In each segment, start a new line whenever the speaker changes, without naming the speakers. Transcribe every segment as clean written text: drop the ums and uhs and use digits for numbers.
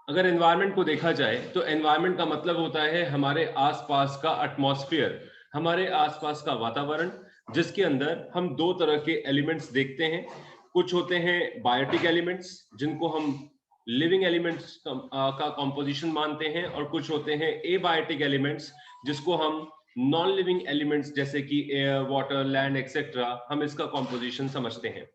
अगर एनवायरनमेंट को देखा जाए तो एनवायरनमेंट का मतलब होता है हमारे आसपास का एटमॉस्फेयर, हमारे आसपास का वातावरण, जिसके अंदर हम दो तरह के एलिमेंट्स देखते हैं। कुछ होते हैं बायोटिक एलिमेंट्स, जिनको हम लिविंग एलिमेंट्स का कॉम्पोजिशन मानते हैं, और कुछ होते हैं एबायोटिक एलिमेंट्स, जिसको हम नॉन लिविंग एलिमेंट्स जैसे कि एयर, वाटर, लैंड एक्सेट्रा, हम इसका कॉम्पोजिशन समझते हैं।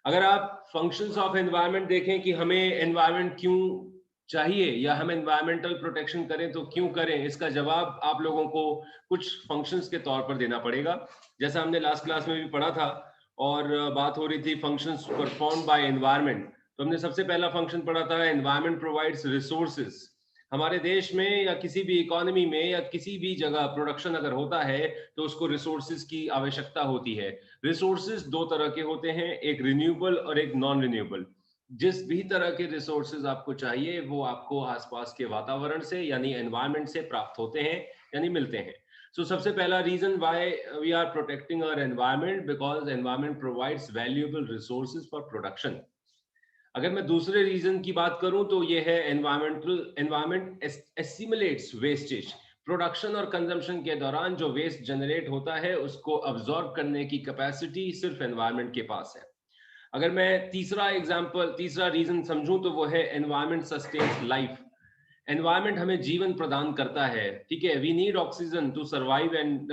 अगर आप फंक्शंस ऑफ एनवायरनमेंट देखें कि हमें एनवायरनमेंट क्यों चाहिए या हम एनवायरमेंटल प्रोटेक्शन करें तो क्यों करें, इसका जवाब आप लोगों को कुछ फंक्शंस के तौर पर देना पड़ेगा। जैसा हमने लास्ट क्लास में भी पढ़ा था, और बात हो रही थी फंक्शंस परफॉर्म बाय एनवायरनमेंट, तो हमने सबसे पहला फंक्शन पढ़ा था एनवायरनमेंट प्रोवाइड्स रिसोर्सेज। हमारे देश में या किसी भी इकोनॉमी में या किसी भी जगह प्रोडक्शन अगर होता है तो उसको रिसोर्सेज की आवश्यकता होती है। रिसोर्सेज दो तरह के होते हैं, एक रिन्यूएबल और एक नॉन रिन्यूएबल। जिस भी तरह के रिसोर्सेज आपको चाहिए वो आपको आसपास के वातावरण से यानी एनवायरनमेंट से प्राप्त होते हैं, यानी मिलते हैं। सो सबसे पहला reason why we are protecting our environment, because environment provides valuable resources for production. अगर मैं दूसरे रीजन की बात करूं तो ये है एनवायरमेंट एसिमुलेट्स वेस्टेज। प्रोडक्शन और कंजम्पशन के दौरान जो वेस्ट जनरेट होता है उसको अब्सॉर्ब करने की कैपेसिटी सिर्फ एनवायरनमेंट के पास है। अगर मैं तीसरा रीजन समझूं तो वो है एनवायरनमेंट सस्टेन्स लाइफ। एनवायरनमेंट हमें जीवन प्रदान करता है, ठीक है। We need oxygen to survive and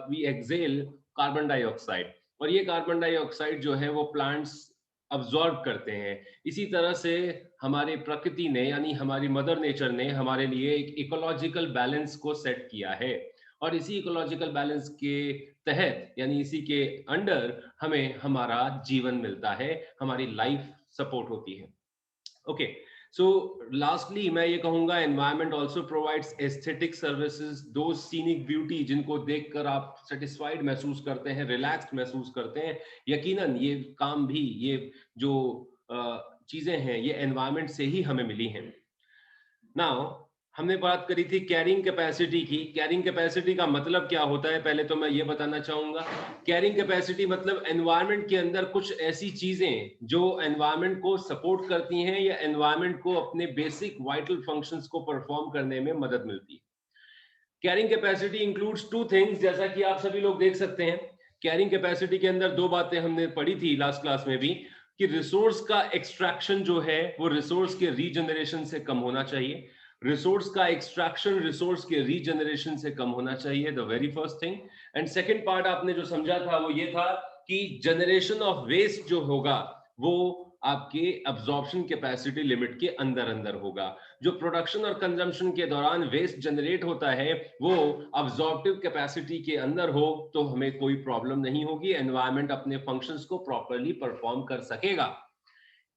we exhale carbon dioxide, और ये कार्बन डाइऑक्साइड जो है वो प्लांट्स अब्जॉर्ब करते हैं। इसी तरह से हमारे प्रकृति ने यानी हमारी मदर नेचर ने हमारे लिए एक इकोलॉजिकल बैलेंस को सेट किया है, और इसी इकोलॉजिकल बैलेंस के तहत यानी इसी के अंडर हमें हमारा जीवन मिलता है, हमारी लाइफ सपोर्ट होती है। ओके, सो लास्टली मैं ये कहूंगा environment also provides aesthetic services, दो सीनिक ब्यूटी जिनको देखकर आप सेटिस्फाइड महसूस करते हैं, रिलैक्स्ड महसूस करते हैं। यकीनन ये काम भी, ये जो चीजें हैं, ये एनवायरनमेंट से ही हमें मिली हैं। नाउ हमने बात करी थी कैरिंग कैपेसिटी की। कैरिंग कैपेसिटी का मतलब क्या होता है, पहले तो मैं ये बताना चाहूंगा। कैरिंग कैपेसिटी मतलब एनवायरनमेंट के अंदर कुछ ऐसी चीजें जो एनवायरनमेंट को सपोर्ट करती हैं या एनवायरनमेंट को अपने बेसिक वाइटल फंक्शंस को परफॉर्म करने में मदद मिलती है। Carrying capacity includes two things, जैसा कि आप सभी लोग देख सकते हैं। कैरिंग कैपेसिटी के अंदर दो बातें हमने पढ़ी थी लास्ट क्लास में भी, कि रिसोर्स का एक्सट्रैक्शन जो है वो रिसोर्स के रीजनरेशन से कम होना चाहिए। रिसोर्स का एक्सट्रैक्शन रिसोर्स के रीजनरेशन से कम होना चाहिए, the very first thing. And second part आपने जो समझा था वो ये था कि जनरेशन ऑफ वेस्ट जो होगा वो आपके अब्जॉर्प्शन कैपेसिटी लिमिट के अंदर अंदर होगा। जो प्रोडक्शन और कंजम्पशन के दौरान वेस्ट जनरेट होता है वो अब्जॉर्प्टिव कैपेसिटी के अंदर हो तो हमें कोई प्रॉब्लम नहीं होगी, एनवायरनमेंट अपने फंक्शंस को प्रॉपर्ली परफॉर्म कर सकेगा।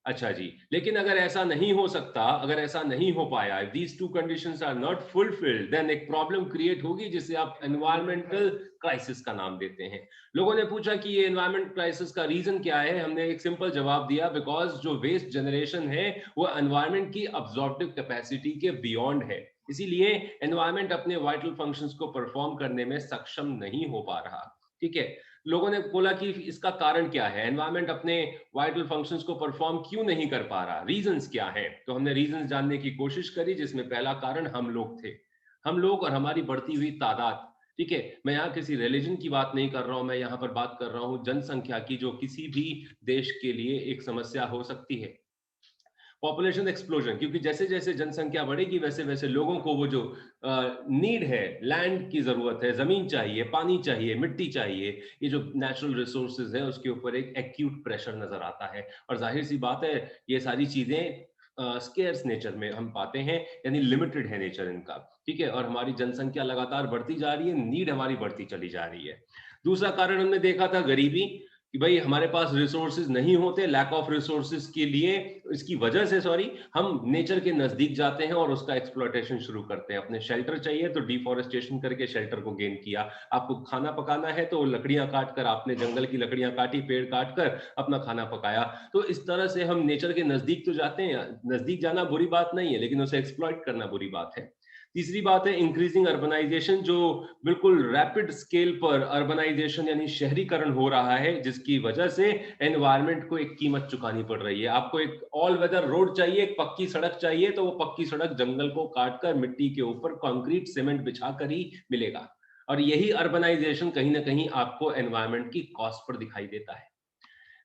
अच्छा जी, लेकिन अगर ऐसा नहीं हो सकता, अगर ऐसा नहीं हो पाया, if these two conditions are not fulfilled, then एक प्रॉब्लम क्रिएट होगी जिसे आप एनवायरमेंटल क्राइसिस का नाम देते हैं। लोगों ने पूछा कि ये एनवायरमेंट क्राइसिस का रीजन क्या है, हमने एक सिंपल जवाब दिया, बिकॉज जो वेस्ट जनरेशन है वो एनवायरमेंट की अब्जॉर्प्टिव कैपेसिटी के बियॉन्ड है। इसीलिए एनवायरमेंट अपने वाइटल फंक्शंस को परफॉर्म करने में सक्षम नहीं हो पा रहा, ठीक है। लोगों ने बोला कि इसका कारण क्या है, एनवायरमेंट अपने वाइटल फंक्शंस को परफॉर्म क्यों नहीं कर पा रहा, रीजंस क्या है। तो हमने रीजंस जानने की कोशिश करी, जिसमें पहला कारण हम लोग थे, हम लोग और हमारी बढ़ती हुई तादाद, ठीक है। मैं यहाँ किसी रिलीजन की बात नहीं कर रहा हूं, मैं यहाँ पर बात कर रहा हूँ जनसंख्या की, जो किसी भी देश के लिए एक समस्या हो सकती है। पॉपुलेशन एक्सप्लोजन, क्योंकि जैसे जैसे जनसंख्या बढ़ेगी वैसे वैसे लोगों को वो जो नीड है, लैंड की जरूरत है, जमीन चाहिए, पानी चाहिए, मिट्टी चाहिए, ये जो नेचुरल रिसोर्सेज है उसके ऊपर एक एक्यूट प्रेशर नजर आता है। और जाहिर सी बात है ये सारी चीजें स्केर्स नेचर में हम पाते हैं, यानी लिमिटेड है नेचर इनका, ठीक है। और हमारी जनसंख्या लगातार बढ़ती जा रही है, नीड हमारी बढ़ती चली जा रही है। दूसरा कारण हमने देखा था गरीबी, कि भाई हमारे पास रिसोर्सेज नहीं होते, लैक ऑफ रिसोर्सेज के लिए, इसकी वजह से सॉरी, हम नेचर के नजदीक जाते हैं और उसका एक्सप्लॉयटेशन शुरू करते हैं। अपने शेल्टर चाहिए तो डिफॉरेस्टेशन करके शेल्टर को गेन किया, आपको खाना पकाना है तो लकड़ियां काट कर, आपने जंगल की लकड़ियां काटी, पेड़ काट कर अपना खाना पकाया। तो इस तरह से हम नेचर के नजदीक तो जाते हैं, नजदीक जाना बुरी बात नहीं है लेकिन उसे एक्सप्लॉइट करना बुरी बात है। तीसरी बात है इंक्रीजिंग अर्बनाइजेशन, जो बिल्कुल रैपिड स्केल पर अर्बनाइजेशन यानी शहरीकरण हो रहा है, जिसकी वजह से एनवायरनमेंट को एक कीमत चुकानी पड़ रही है। आपको एक ऑल वेदर रोड चाहिए, एक पक्की सड़क चाहिए, तो वो पक्की सड़क जंगल को काटकर मिट्टी के ऊपर कंक्रीट सीमेंट बिछाकर ही मिलेगा। और यही अर्बनाइजेशन कहीं ना कहीं आपको एनवायरनमेंट की कॉस्ट पर दिखाई देता है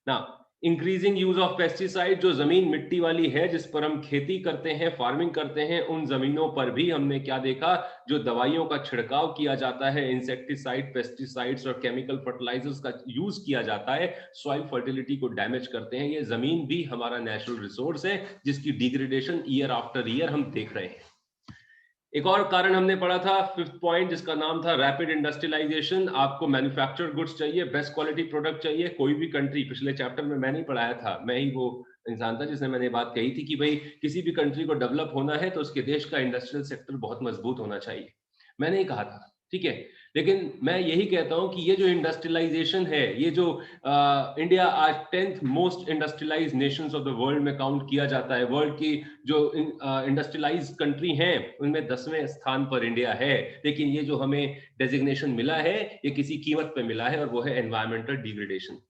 ना। इंक्रीजिंग यूज ऑफ पेस्टिसाइड, जो जमीन मिट्टी वाली है जिस पर हम खेती करते हैं, फार्मिंग करते हैं, उन जमीनों पर भी हमने क्या देखा, जो दवाइयों का छिड़काव किया जाता है, इंसेक्टिसाइड, पेस्टिसाइड्स और केमिकल फर्टिलाइजर्स का यूज किया जाता है, सॉइल फर्टिलिटी को डैमेज करते हैं। ये जमीन भी हमारा नेचुरल रिसोर्स है जिसकी डिग्रेडेशन ईयर आफ्टर ईयर हम देख रहे हैं। एक और कारण हमने पढ़ा था, फिफ्थ पॉइंट, जिसका नाम था रैपिड इंडस्ट्रियलाइजेशन। आपको मैन्युफैक्चर्ड गुड्स चाहिए, बेस्ट क्वालिटी प्रोडक्ट चाहिए। कोई भी कंट्री, पिछले चैप्टर में मैंने ही पढ़ाया था, मैं ही वो इंसान था जिसने मैंने बात कही थी कि भाई किसी भी कंट्री को डेवलप होना है तो उसके देश का इंडस्ट्रियल सेक्टर बहुत मजबूत होना चाहिए। मैंने ही कहा था, ठीक है। लेकिन मैं यही कहता हूं कि ये जो इंडस्ट्रियलाइजेशन है, ये जो इंडिया आज 10th most industrialised Nations of the world में काउंट किया जाता है, वर्ल्ड की जो इंडस्ट्रियलाइज्ड कंट्री हैं उनमें 10वें स्थान पर इंडिया है। लेकिन ये जो हमें डेजिग्नेशन मिला है, ये किसी कीमत पे मिला है, और वो है एनवायरमेंटल डिग्रेडेशन।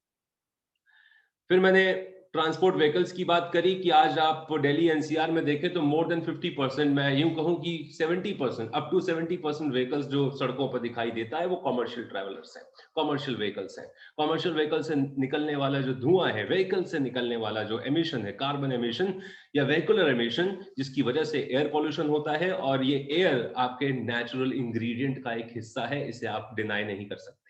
फिर मैंने ट्रांसपोर्ट व्हीकल्स की बात करी कि आज आप दिल्ली एनसीआर में देखें तो मोर देन 50%, मैं यूं कहूं कि 70%, अप टू 70% व्हीकल्स जो सड़कों पर दिखाई देता है वो कॉमर्शियल ट्रैवलर्स हैं, कॉमर्शियल व्हीकल्स हैं। कॉमर्शियल व्हीकल से निकलने वाला जो धुआं है, व्हीकल से निकलने वाला जो एमिशन है, कार्बन एमिशन या व्हीकुलर एमिशन, जिसकी वजह से एयर पॉल्यूशन होता है, और ये एयर आपके नेचुरल इंग्रेडिएंट का एक हिस्सा है, इसे आप डिनाई नहीं कर सकते।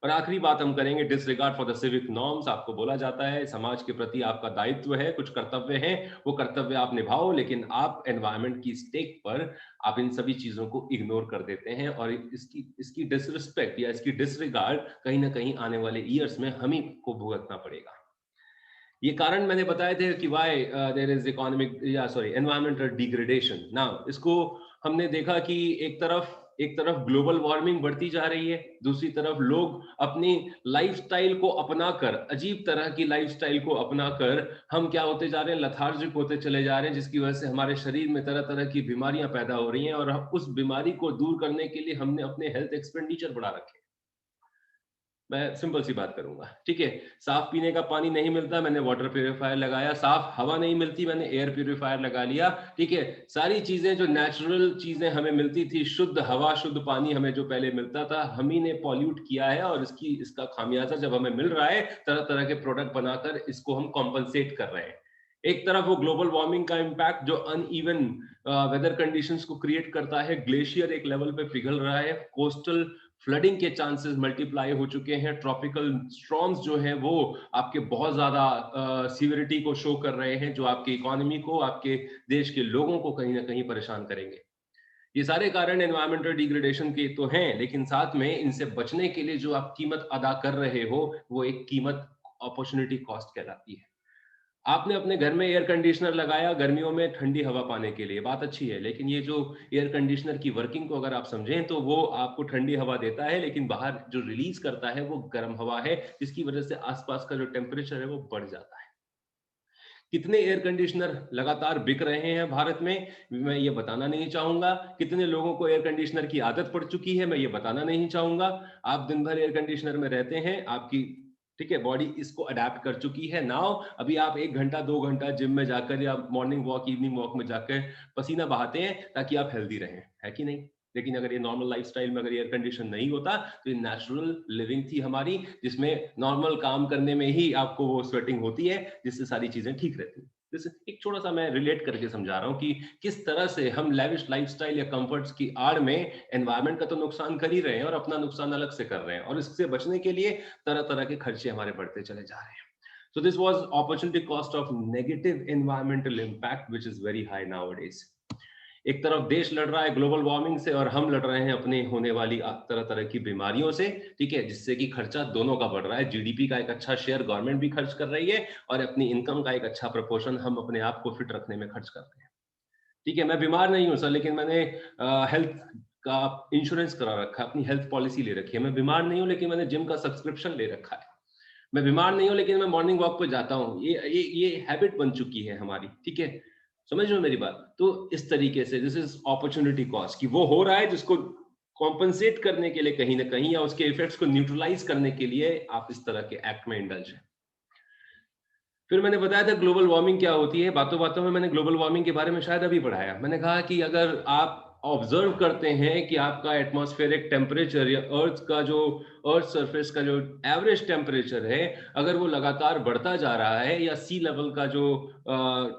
और आखिरी बात हम करेंगे, disregard for the civic norms. आपको बोला जाता है समाज के प्रति आपका दायित्व है, कुछ कर्तव्य हैं, वो कर्तव्य आप निभाओ, लेकिन आप एनवायरनमेंट की स्टेक पर आप इन सभी चीजों को इग्नोर कर देते हैं, और इसकी डिसरिस्पेक्ट या इसकी डिसरिगार्ड कहीं ना कहीं आने वाले ईयर्स में हम ही को भुगतना पड़ेगा। ये कारण मैंने बताए थे कि वाई देयर इज इकोनॉमिक या सॉरी एनवायरमेंटल डिग्रेडेशन। नाउ इसको हमने देखा कि एक तरफ ग्लोबल वार्मिंग बढ़ती जा रही है, दूसरी तरफ लोग अपनी लाइफस्टाइल को अपनाकर, अजीब तरह की लाइफस्टाइल को अपनाकर हम क्या होते जा रहे हैं, लथार्जिक होते चले जा रहे हैं, जिसकी वजह से हमारे शरीर में तरह तरह की बीमारियां पैदा हो रही हैं, और उस बीमारी को दूर करने के लिए हमने अपने हेल्थ एक्सपेंडिचर बढ़ा रखे। मैं सिंपल सी बात करूंगा, ठीक है। साफ पीने का पानी नहीं मिलता, मैंने वाटर प्यूरिफायर लगाया। साफ हवा नहीं मिलती, मैंने एयर प्यूरिफायर लगा लिया, ठीक है। सारी चीजें जो नेचुरल चीजें हमें मिलती थी, शुद्ध हवा, शुद्ध पानी हमें जो पहले मिलता था, हम ही ने पॉल्यूट किया है, और इसका खामियाजा जब हमें मिल रहा है, तरह तरह के प्रोडक्ट बनाकर इसको हम कॉम्पनसेट कर रहे हैं। एक तरफ वो ग्लोबल वार्मिंग का इम्पैक्ट जो अनइवन वेदर कंडीशंस को क्रिएट करता है, ग्लेशियर एक लेवल पे पिघल रहा है, कोस्टल फ्लडिंग के चांसेस मल्टीप्लाई हो चुके हैं, ट्रॉपिकल स्टॉर्म्स जो हैं वो आपके बहुत ज्यादा सीवियरिटी को शो कर रहे हैं, जो आपकी इकोनॉमी को, आपके देश के लोगों को कहीं ना कहीं परेशान करेंगे। ये सारे कारण एनवायरमेंटल डिग्रेडेशन के तो हैं, लेकिन साथ में इनसे बचने के लिए जो आप कीमत अदा कर रहे हो, वो एक कीमत अपॉर्चुनिटी कॉस्ट कहलाती है। आपने अपने घर में एयर कंडीशनर लगाया गर्मियों में ठंडी हवा पाने के लिए, बात अच्छी है, लेकिन ये जो एयर कंडीशनर की वर्किंग को अगर आप समझें तो वो आपको ठंडी हवा देता है, लेकिन बाहर जो रिलीज करता है वो गर्म हवा है, जिसकी वजह से आसपास का जो टेम्परेचर है वो बढ़ जाता है। कितने एयर कंडीशनर लगातार बिक रहे हैं भारत में, मैं ये बताना नहीं चाहूंगा। कितने लोगों को एयर कंडीशनर की आदत पड़ चुकी है, मैं ये बताना नहीं चाहूंगा। आप दिन भर एयर कंडीशनर में रहते हैं, आपकी, ठीक है, बॉडी इसको अडेप्ट कर चुकी है। नाउ अभी आप 1 घंटा 2 घंटा जिम में जाकर या मॉर्निंग वॉक, इवनिंग वॉक में जाकर पसीना बहाते हैं ताकि आप हेल्दी रहें, है कि नहीं? लेकिन अगर ये नॉर्मल लाइफस्टाइल में अगर एयर कंडीशन नहीं होता तो ये नेचुरल लिविंग थी हमारी, जिसमें नॉर्मल काम करने में ही आपको वो स्वेटिंग होती है, जिससे सारी चीजें ठीक रहती हैं। जैसे एक छोटा सा मैं रिलेट करके समझा रहा हूँ कि किस तरह से हम लेविश लाइफस्टाइल या कंफर्ट्स की आड़ में एनवायरनमेंट का तो नुकसान कर ही रहे हैं और अपना नुकसान अलग से कर रहे हैं, और इससे बचने के लिए तरह तरह के खर्चे हमारे बढ़ते चले जा रहे हैं। So this was opportunity cost of negative environmental impact, which is very high nowadays. एक तरफ देश लड़ रहा है ग्लोबल वार्मिंग से, और हम लड़ रहे हैं अपने होने वाली तरह तरह की बीमारियों से, ठीक है, जिससे कि खर्चा दोनों का बढ़ रहा है। जीडीपी का एक अच्छा शेयर गवर्नमेंट भी खर्च कर रही है, और अपनी इनकम का एक अच्छा प्रपोर्शन हम अपने आप को फिट रखने में खर्च करते हैं। ठीक है, मैं बीमार नहीं हूं सर, लेकिन मैंने हेल्थ का इंश्योरेंस करा रखा है, अपनी हेल्थ पॉलिसी ले रखी है। मैं बीमार नहीं हूं, लेकिन मैंने जिम का सब्सक्रिप्शन ले रखा है। मैं बीमार नहीं हूं, लेकिन मैं मॉर्निंग वॉक पे जाता हूँ। ये हैबिट बन चुकी है हमारी, ठीक है। समझ रहे हो मेरी बात? तो इस तरीके से दिस इज अपॉर्चुनिटी कॉस्ट, कि वो हो रहा है जिसको कॉम्पनसेट करने के लिए कहीं ना कहीं, या उसके इफेक्ट्स को न्यूट्रलाइज करने के लिए आप इस तरह के एक्ट में इंडल्ज हैं। फिर मैंने बताया था ग्लोबल वार्मिंग क्या होती है। बातों बातों में मैंने ग्लोबल वार्मिंग के बारे में शायद अभी पढ़ाया। मैंने कहा कि अगर आप ऑब्जर्व करते हैं कि आपका एटमॉस्फेरिक टेम्परेचर या अर्थ सरफेस का जो एवरेज टेम्परेचर है, अगर वो लगातार बढ़ता जा रहा है, या सी लेवल का जो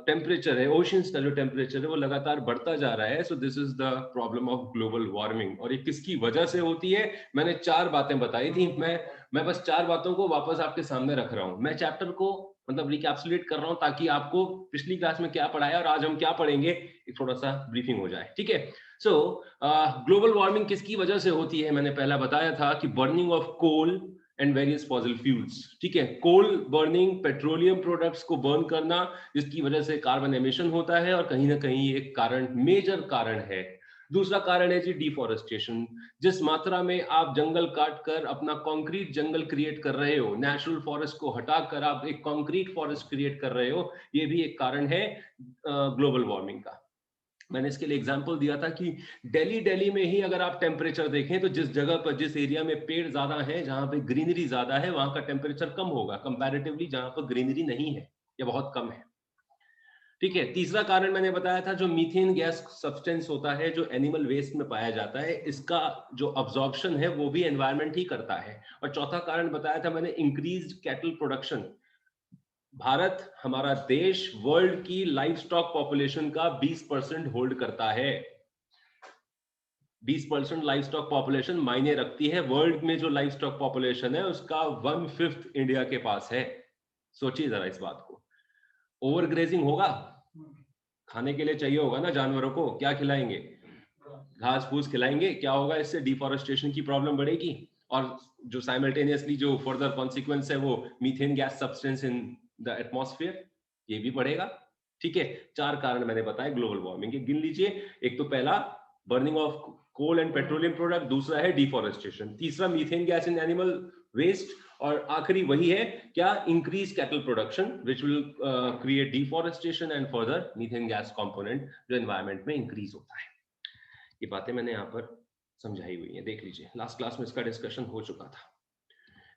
टेम्परेचर है, ओशंस का जो टेम्परेचर है वो लगातार बढ़ता जा रहा है, so this is the problem of global warming. और ये किसकी वजह से होती है? मैंने 4 बातें बताई थी। मैं बस 4 बातों को वापस आपके सामने रख रहा हूं। मैं चैप्टर को मतलब रिकैप्सुलेट कर रहा हूं, ताकि आपको पिछली क्लास में क्या पढ़ाया और आज हम क्या पढ़ेंगे एक थोड़ा सा ब्रीफिंग हो जाए, ठीक है? सो ग्लोबल वार्मिंग किसकी वजह से होती है? मैंने पहला बताया था कि burning of coal and various fossil fuels, ठीक है? कोल बर्निंग, पेट्रोलियम प्रोडक्ट्स को बर्न करना, जिसकी वजह से कार्बन एमिशन होता है, और कहीं ना कहीं एक कारण, मेजर कारण है। दूसरा कारण है जी डिफॉरेस्टेशन। जिस मात्रा में आप जंगल काट कर अपना कंक्रीट जंगल क्रिएट कर रहे हो, नेचुरल फॉरेस्ट को हटाकर आप एक कंक्रीट फॉरेस्ट क्रिएट कर रहे हो, ये भी एक कारण है ग्लोबल वार्मिंग का। मैंने इसके लिए एग्जांपल दिया था कि दिल्ली में ही अगर आप टेम्परेचर देखें, तो जिस जगह पर, जिस एरिया में पेड़ ज्यादा है, जहां पे ग्रीनरी ज्यादा है, वहां का टेम्परेचर कम होगा कंपैरेटिवली जहां पर ग्रीनरी नहीं है या बहुत कम है, ठीक है? तीसरा कारण मैंने बताया था जो मीथेन गैस सब्सटेंस होता है, जो एनिमल वेस्ट में पाया जाता है, इसका जो अब्जॉर्प्शन है वो भी एनवायरनमेंट ही करता है। और चौथा कारण बताया था मैंने, इंक्रीज्ड कैटल प्रोडक्शन। भारत, हमारा देश, वर्ल्ड की लाइफ स्टॉक पॉपुलेशन का 20% होल्ड करता है। 20% लाइफ स्टॉक पॉपुलेशन मायने रखती है। वर्ल्ड में जो लाइफ स्टॉक पॉपुलेशन है उसका 1/5 इंडिया के पास है। सोचिए जरा इस बात को। ओवर ग्रेजिंग होगा, खाने के लिए चाहिए होगा ना जानवरों को, क्या खिलाएंगे? घास फूस खिलाएंगे। क्या होगा इससे? डिफॉरेस्टेशन की प्रॉब्लम बढ़ेगी, और जो साइमल्टेनियसली जो फर्दर कॉन्सिक्वेंस है वो methane gas substance in the atmosphere, ये भी बढ़ेगा, ठीक है? 4 कारण मैंने बताए ग्लोबल वार्मिंग के, गिन लीजिए। एक तो पहला burning of coal and petroleum product, दूसरा है डिफॉरेस्टेशन, तीसरा methane gas in animal waste, और आखिरी वही है क्या? Increase cattle production which will create deforestation and further methane gas component जो एनवायरनमेंट में इंक्रीज होता है। ये बातें मैंने यहाँ पर समझाई हुई है, देख लीजिए। लास्ट क्लास में इसका डिस्कशन हो चुका था।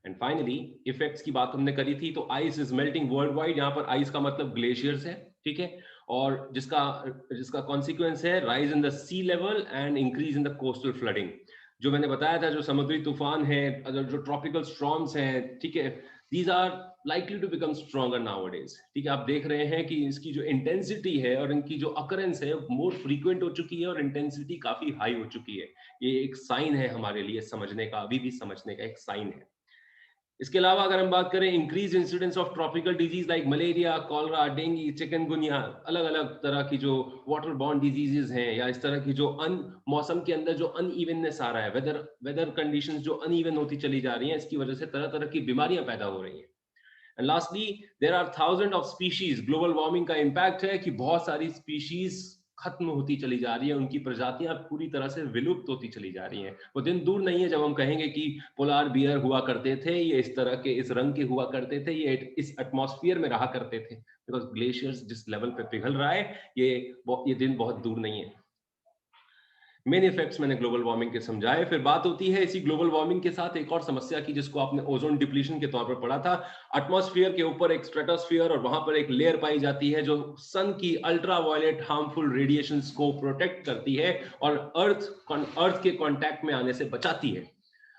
एंड फाइनली इफेक्ट्स की बात हमने करी थी, तो ice is melting world wide. यहाँ पर आइस का मतलब ग्लेशियर्स है, ठीक है? और जिसका जिसका कॉन्सिक्वेंस है rise in the sea level and increase in the coastal flooding. जो मैंने बताया था, जो समुद्री तूफान है, जो ट्रॉपिकल स्टॉर्म्स हैं, ठीक है, these are likely to become stronger nowadays, ठीक है? आप देख रहे हैं कि इसकी जो इंटेंसिटी है और इनकी जो अकरेंस है मोर फ्रीक्वेंट हो चुकी है, और इंटेंसिटी काफी हाई हो चुकी है। ये एक साइन है हमारे लिए समझने का, अभी भी समझने का एक साइन है। इसके अलावा अगर हम बात करें increase incidence of tropical disease like malaria, cholera, dengue, chikungunya, अलग अलग तरह की जो वाटर बॉर्न डिजीजेज हैं, या इस तरह की जो मौसम के अंदर जो अनइवननेस आ रहा है, वेदर कंडीशंस जो अनइवन होती चली जा रही हैं, इसकी वजह से तरह तरह की बीमारियां पैदा हो रही हैं। And lastly there are thousand of species. Global warming का इंपैक्ट है कि बहुत सारी स्पीशीज खत्म होती चली जा रही है, उनकी प्रजातियां पूरी तरह से विलुप्त होती चली जा रही हैं। वो दिन दूर नहीं है जब हम कहेंगे कि पोलार बियर हुआ करते थे, ये इस तरह के, इस रंग के हुआ करते थे, ये इस एटमॉस्फेयर में रहा करते थे, बिकॉज ग्लेशियर्स जिस लेवल पे पिघल रहा है, ये दिन बहुत दूर नहीं है। मेन इफेक्ट्स मैंने ग्लोबल वार्मिंग के समझाए। फिर बात होती है इसी ग्लोबल वार्मिंग के साथ एक और समस्या की, जिसको आपने ओजोन डिप्लीशन के तौर पर पढ़ा था। एटमॉस्फेयर के ऊपर एक स्ट्रेटोस्फेयर, और वहां पर एक लेयर पाई जाती है जो सन की अल्ट्रावायलेट हार्मफुल रेडिएशंस को प्रोटेक्ट करती है और अर्थ के कांटेक्ट में आने से बचाती है।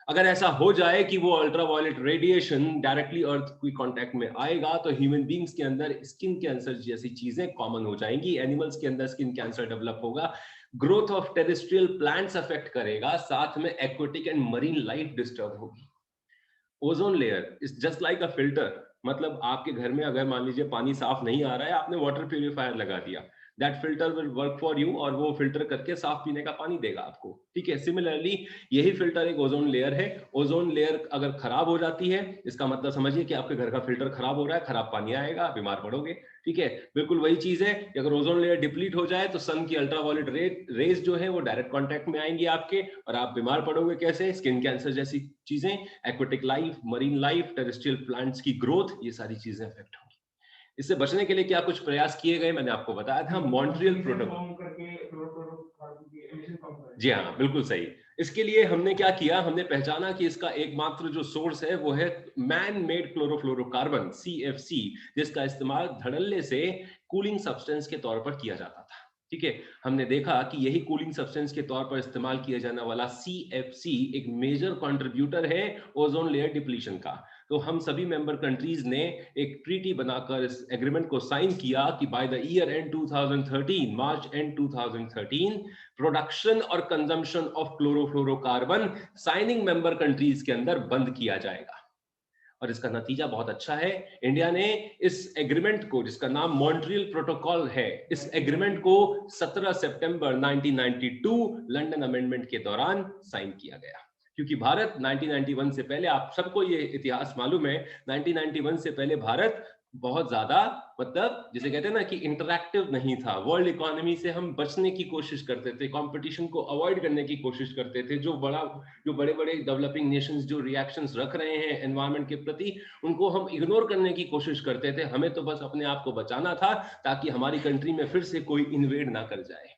अगर ऐसा हो जाए कि वो अल्ट्रावायलेट रेडिएशन डायरेक्टली अर्थ की कांटेक्ट में आएगा, तो ह्यूमन बींग्स के अंदर स्किन कैंसर जैसी चीजें कॉमन हो जाएंगी, एनिमल्स के अंदर स्किन कैंसर डेवलप होगा, growth of terrestrial plants affect करेगा, साथ में aquatic and marine life disturb होगी। Ozone layer is just like a filter. मतलब आपके घर में अगर मान लीजिए पानी साफ नहीं आ रहा है, आपने वाटर प्यूरिफायर लगा दिया, that filter will work for you, और वो फिल्टर करके साफ पीने का पानी देगा आपको, ठीक है? सिमिलरली यही फिल्टर एक ओजोन लेयर है। ओजोन लेयर अगर खराब हो जाती है, इसका मतलब समझिए कि आपके घर का फिल्टर खराब हो रहा है, खराब पानी आएगा, बीमार पड़ोगे, ठीक है? बिल्कुल वही चीज है कि अगर ओजोन लेयर डिप्लीट हो जाए, तो सन की अल्ट्रावायलेट रेज जो है वो डायरेक्ट कांटेक्ट में आएंगी आपके, और आप बीमार पड़ोगे। कैसे? स्किन कैंसर जैसी चीजें, aquatic life, marine life, terrestrial plants की ग्रोथ, ये सारी चीजें अफेक्ट होंगी। इससे बचने के लिए क्या कुछ प्रयास किए गए, मैंने आपको बताया था मॉन्ट्रियल प्रोटोकॉल। जी हाँ, बिल्कुल सही। इसके लिए हमने क्या किया, हमने पहचाना कि इसका एकमात्र जो सोर्स है वो है मैन मेड क्लोरोफ्लोरोकार्बन CFC, जिसका इस्तेमाल धड़ल्ले से कूलिंग सब्सटेंस के तौर पर किया जाता था। ठीक है, हमने देखा कि यही कूलिंग सब्सटेंस के तौर पर इस्तेमाल किया जाने वाला CFC एक मेजर कंट्रीब्यूटर है ओजोन लेयर डिप्लीशन का। तो हम सभी मेंबर कंट्रीज ने एक ट्रीटी बनाकर इस एग्रीमेंट को साइन किया कि by the year end 2013, March end 2013, production और consumption of chlorofluorocarbon signing member countries के अंदर बंद किया जाएगा। और इसका नतीजा बहुत अच्छा है। इंडिया ने इस एग्रीमेंट को, जिसका नाम मॉन्ट्रियल प्रोटोकॉल है, इस एग्रीमेंट को 17 सितंबर 1992 लंदन अमेंडमेंट के दौरान साइन किया गया। क्योंकि भारत 1991 से पहले, आप सबको ये इतिहास मालूम है, 1991 से पहले भारत बहुत ज्यादा, मतलब जिसे कहते हैं ना कि इंटरैक्टिव नहीं था। वर्ल्ड इकोनॉमी से हम बचने की कोशिश करते थे, कंपटीशन को अवॉइड करने की कोशिश करते थे। जो बड़े बड़े डेवलपिंग नेशंस जो रिएक्शंस रख रहे हैं एनवायरनमेंट के प्रति, उनको हम इग्नोर करने की कोशिश करते थे। हमें तो बस अपने आप को बचाना था ताकि हमारी कंट्री में फिर से कोई इन्वेड ना कर जाए।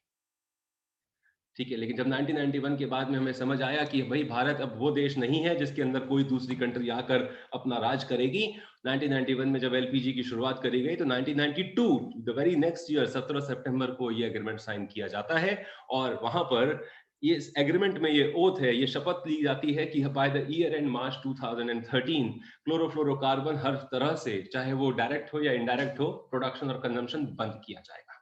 ठीक है, लेकिन जब 1991 के बाद में हमें समझ आया कि भाई भारत अब वो देश नहीं है जिसके अंदर कोई दूसरी कंट्री आकर अपना राज करेगी। 1991 में जब LPG की शुरुआत करी गई तो 1992 द वेरी नेक्स्ट ईयर 17 सितंबर को ये एग्रीमेंट साइन किया जाता है। और वहां पर ये इस एग्रीमेंट में ये ओथ है, ये शपथ ली जाती है कि by the year end March 2013 chlorofluorocarbon हर तरह से, चाहे वो डायरेक्ट हो या इनडायरेक्ट हो, प्रोडक्शन और कंजम्पशन बंद किया जाएगा।